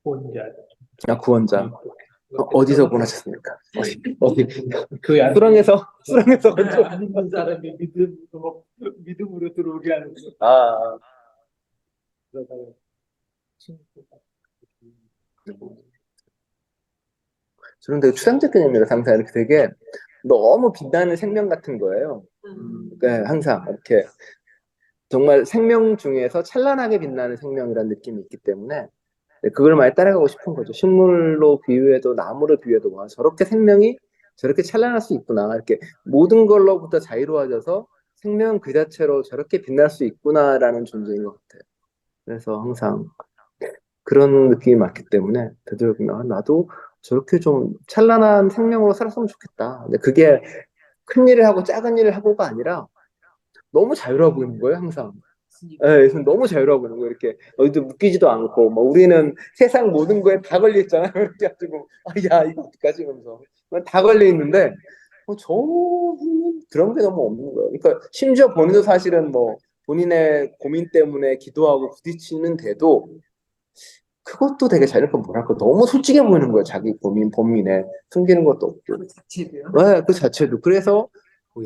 혼자 구원자. 어디서 구원하셨습니까? 어디? 그 안에 수렁에서 안 믿는 사람이 믿음으로 들어오게 하는 거. 아, 그러다가 친구가 저는 되게 추상적 개념이라 상상 이렇게 되게 너무 빛나는 생명 같은 거예요. 그러니까 항상 이렇게 정말 생명 중에서 찬란하게 빛나는 생명이라는 느낌이 있기 때문에 그걸 많이 따라가고 싶은 거죠. 식물로 비유해도 나무로 비유해도 와, 저렇게 생명이 저렇게 찬란할 수 있구나. 이렇게 모든 걸로부터 자유로워져서 생명 그 자체로 저렇게 빛날 수 있구나라는 존재인 것 같아요. 그래서 항상 그런 느낌이 많기 때문에 되도록이면 나도 저렇게 좀 찬란한 생명으로 살았으면 좋겠다. 근데 그게 큰 일을 하고 작은 일을 하고가 아니라 너무 자유로워 보이는 거예요, 항상. 예, 너무 자유로워 보이는 거예요. 이렇게 어디도 묶이지도 않고, 뭐 우리는 세상 모든 거에 다 걸려 있잖아요. 이렇게 가지고, 야, 이거 어떡하지? 이러면서. 다 걸려 있는데, 저는 그런 게 너무 없는 거예요. 그러니까 심지어 본인도 사실은 뭐 본인의 고민 때문에 기도하고 부딪히는데도 그것도 되게 자유롭고 뭐랄까 너무 솔직해 보이는 거예요. 자기 고민, 본민에 숨기는 것도 없고. 그 자체도요. 네, 그 자체도. 그래서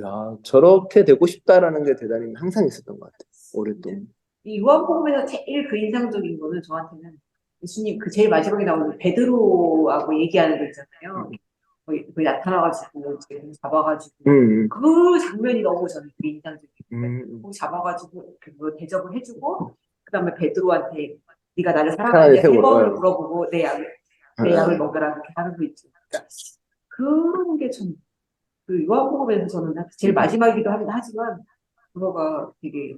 야, 저렇게 되고 싶다라는 게 대단히 항상 있었던 것 같아요. 오랫동안. 이 요한복음에서 제일 그 인상적인 거는 저한테는 예수님 그 제일 마지막에 나오는 베드로하고 얘기하는 거 있잖아요. 거기 나타나가지고 이제 잡아가지고 그 장면이 너무 저는 되게 인상적이에요. 거기 잡아가지고 그거 대접을 해주고 그다음에 베드로한테 네가 나를 사랑하는데 세 번을 물어보고 내 약을 먹으라 그렇게 하는 거 있죠. 그러니까 그런 게 참 그 요한복음에서 저는 제일 마지막이기도 하지만 그거가 되게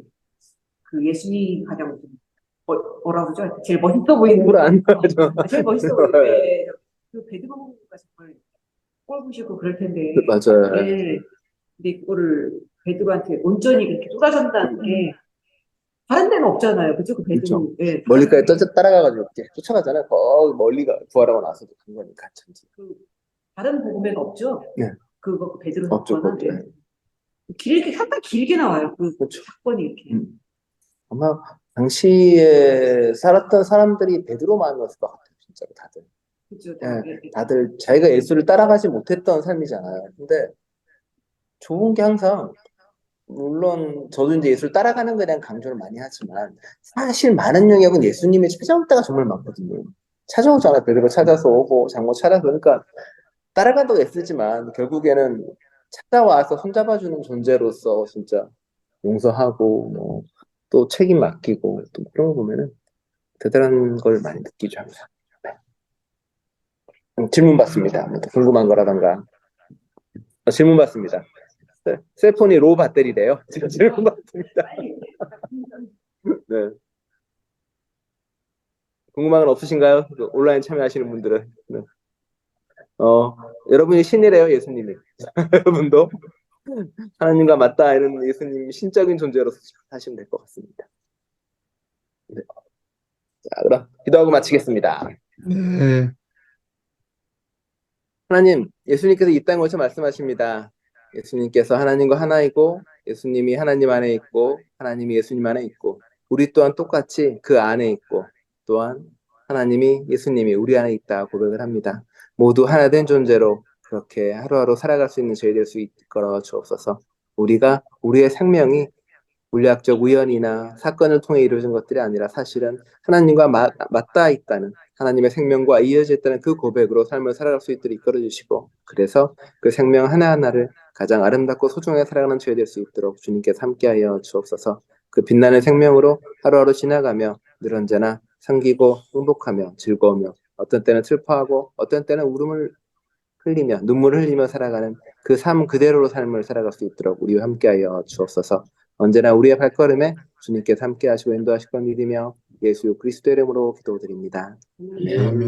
그 예수님 가장 뭐라 그러죠? 제일 멋있어 보이는 제일 멋있어 보이는데 그 베드로가 정말 꼴보시고 그럴 텐데 맞아요. 근데 그거를 베드로한테 온전히 그렇게 쏟아진다는 게 다른 데는 없잖아요. 그죠? 그 베드로 예, 멀리까지 따라가가지고 이렇게 쫓아가잖아요. 거기 멀리가 부활하고 나서도 간 거니까 참지. 그 다른 복음에는 없죠. 네. 그거 베드로 없죠, 사건은 길게 상당히 길게 나와요. 그 그렇죠. 사건이 이렇게. 아마 당시에 살았던 사람들이 베드로 마음이었을 것 같아요. 진짜로 다들. 그죠? 다들 자기가 예수를 따라가지 못했던 삶이잖아요. 근데 좋은 게 항상 물론 저도 이제 예수를 따라가는 거에 대한 강조를 많이 하지만 사실 많은 영역은 예수님이 찾아올 때가 정말 많거든요. 찾아오잖아요. 베드로 찾아서 오고 장모 찾아서 그러니까 따라가도 애쓰지만 결국에는 찾아와서 손잡아주는 존재로서 진짜 용서하고 뭐 또 책임 맡기고 또 그런 거 보면은 대단한 걸 많이 느끼죠 항상. 네. 질문 받습니다. 뭐 궁금한 거라던가 질문 받습니다. 네. 셀폰이 로우 배터리래요. 지금 질문 받습니다. 네. 궁금한 건 없으신가요? 온라인 참여하시는 분들은. 네. 여러분이 신이래요, 예수님이. 여러분도 하나님과 맞다 이런 예수님 신적인 존재로서 하시면 될 것 같습니다. 네. 자, 그럼 기도하고 마치겠습니다. 네. 하나님, 예수님께서 이 땅에 오셔 말씀하십니다. 예수님께서 하나님과 하나이고 예수님이 하나님 안에 있고 하나님이 예수님 안에 있고 우리 또한 똑같이 그 안에 있고 또한 하나님이 예수님이 우리 안에 있다 고백을 합니다. 모두 하나 된 존재로 그렇게 하루하루 살아갈 수 있는 저희 될 수 있도록 주옵소서. 우리가 우리의 생명이 물리학적 우연이나 사건을 통해 이루어진 것들이 아니라 사실은 하나님과 맞닿아 있다는 하나님의 생명과 이어져 있다는 그 고백으로 삶을 살아갈 수 있도록 이끌어주시고 그래서 그 생명 하나하나를 가장 아름답고 소중하게 살아가는 저희 될 수 있도록 주님께서 함께하여 주옵소서. 그 빛나는 생명으로 하루하루 지나가며 늘 언제나 섬기고 행복하며 즐거우며 어떤 때는 슬퍼하고 어떤 때는 울음을 흘리며 눈물을 흘리며 살아가는 그 삶 그대로로 삶을 살아갈 수 있도록 우리와 함께하여 주옵소서. 언제나 우리의 발걸음에 주님께서 함께하시고 인도하실 걸 믿으며 예수 그리스도 이름으로 기도드립니다. 아멘.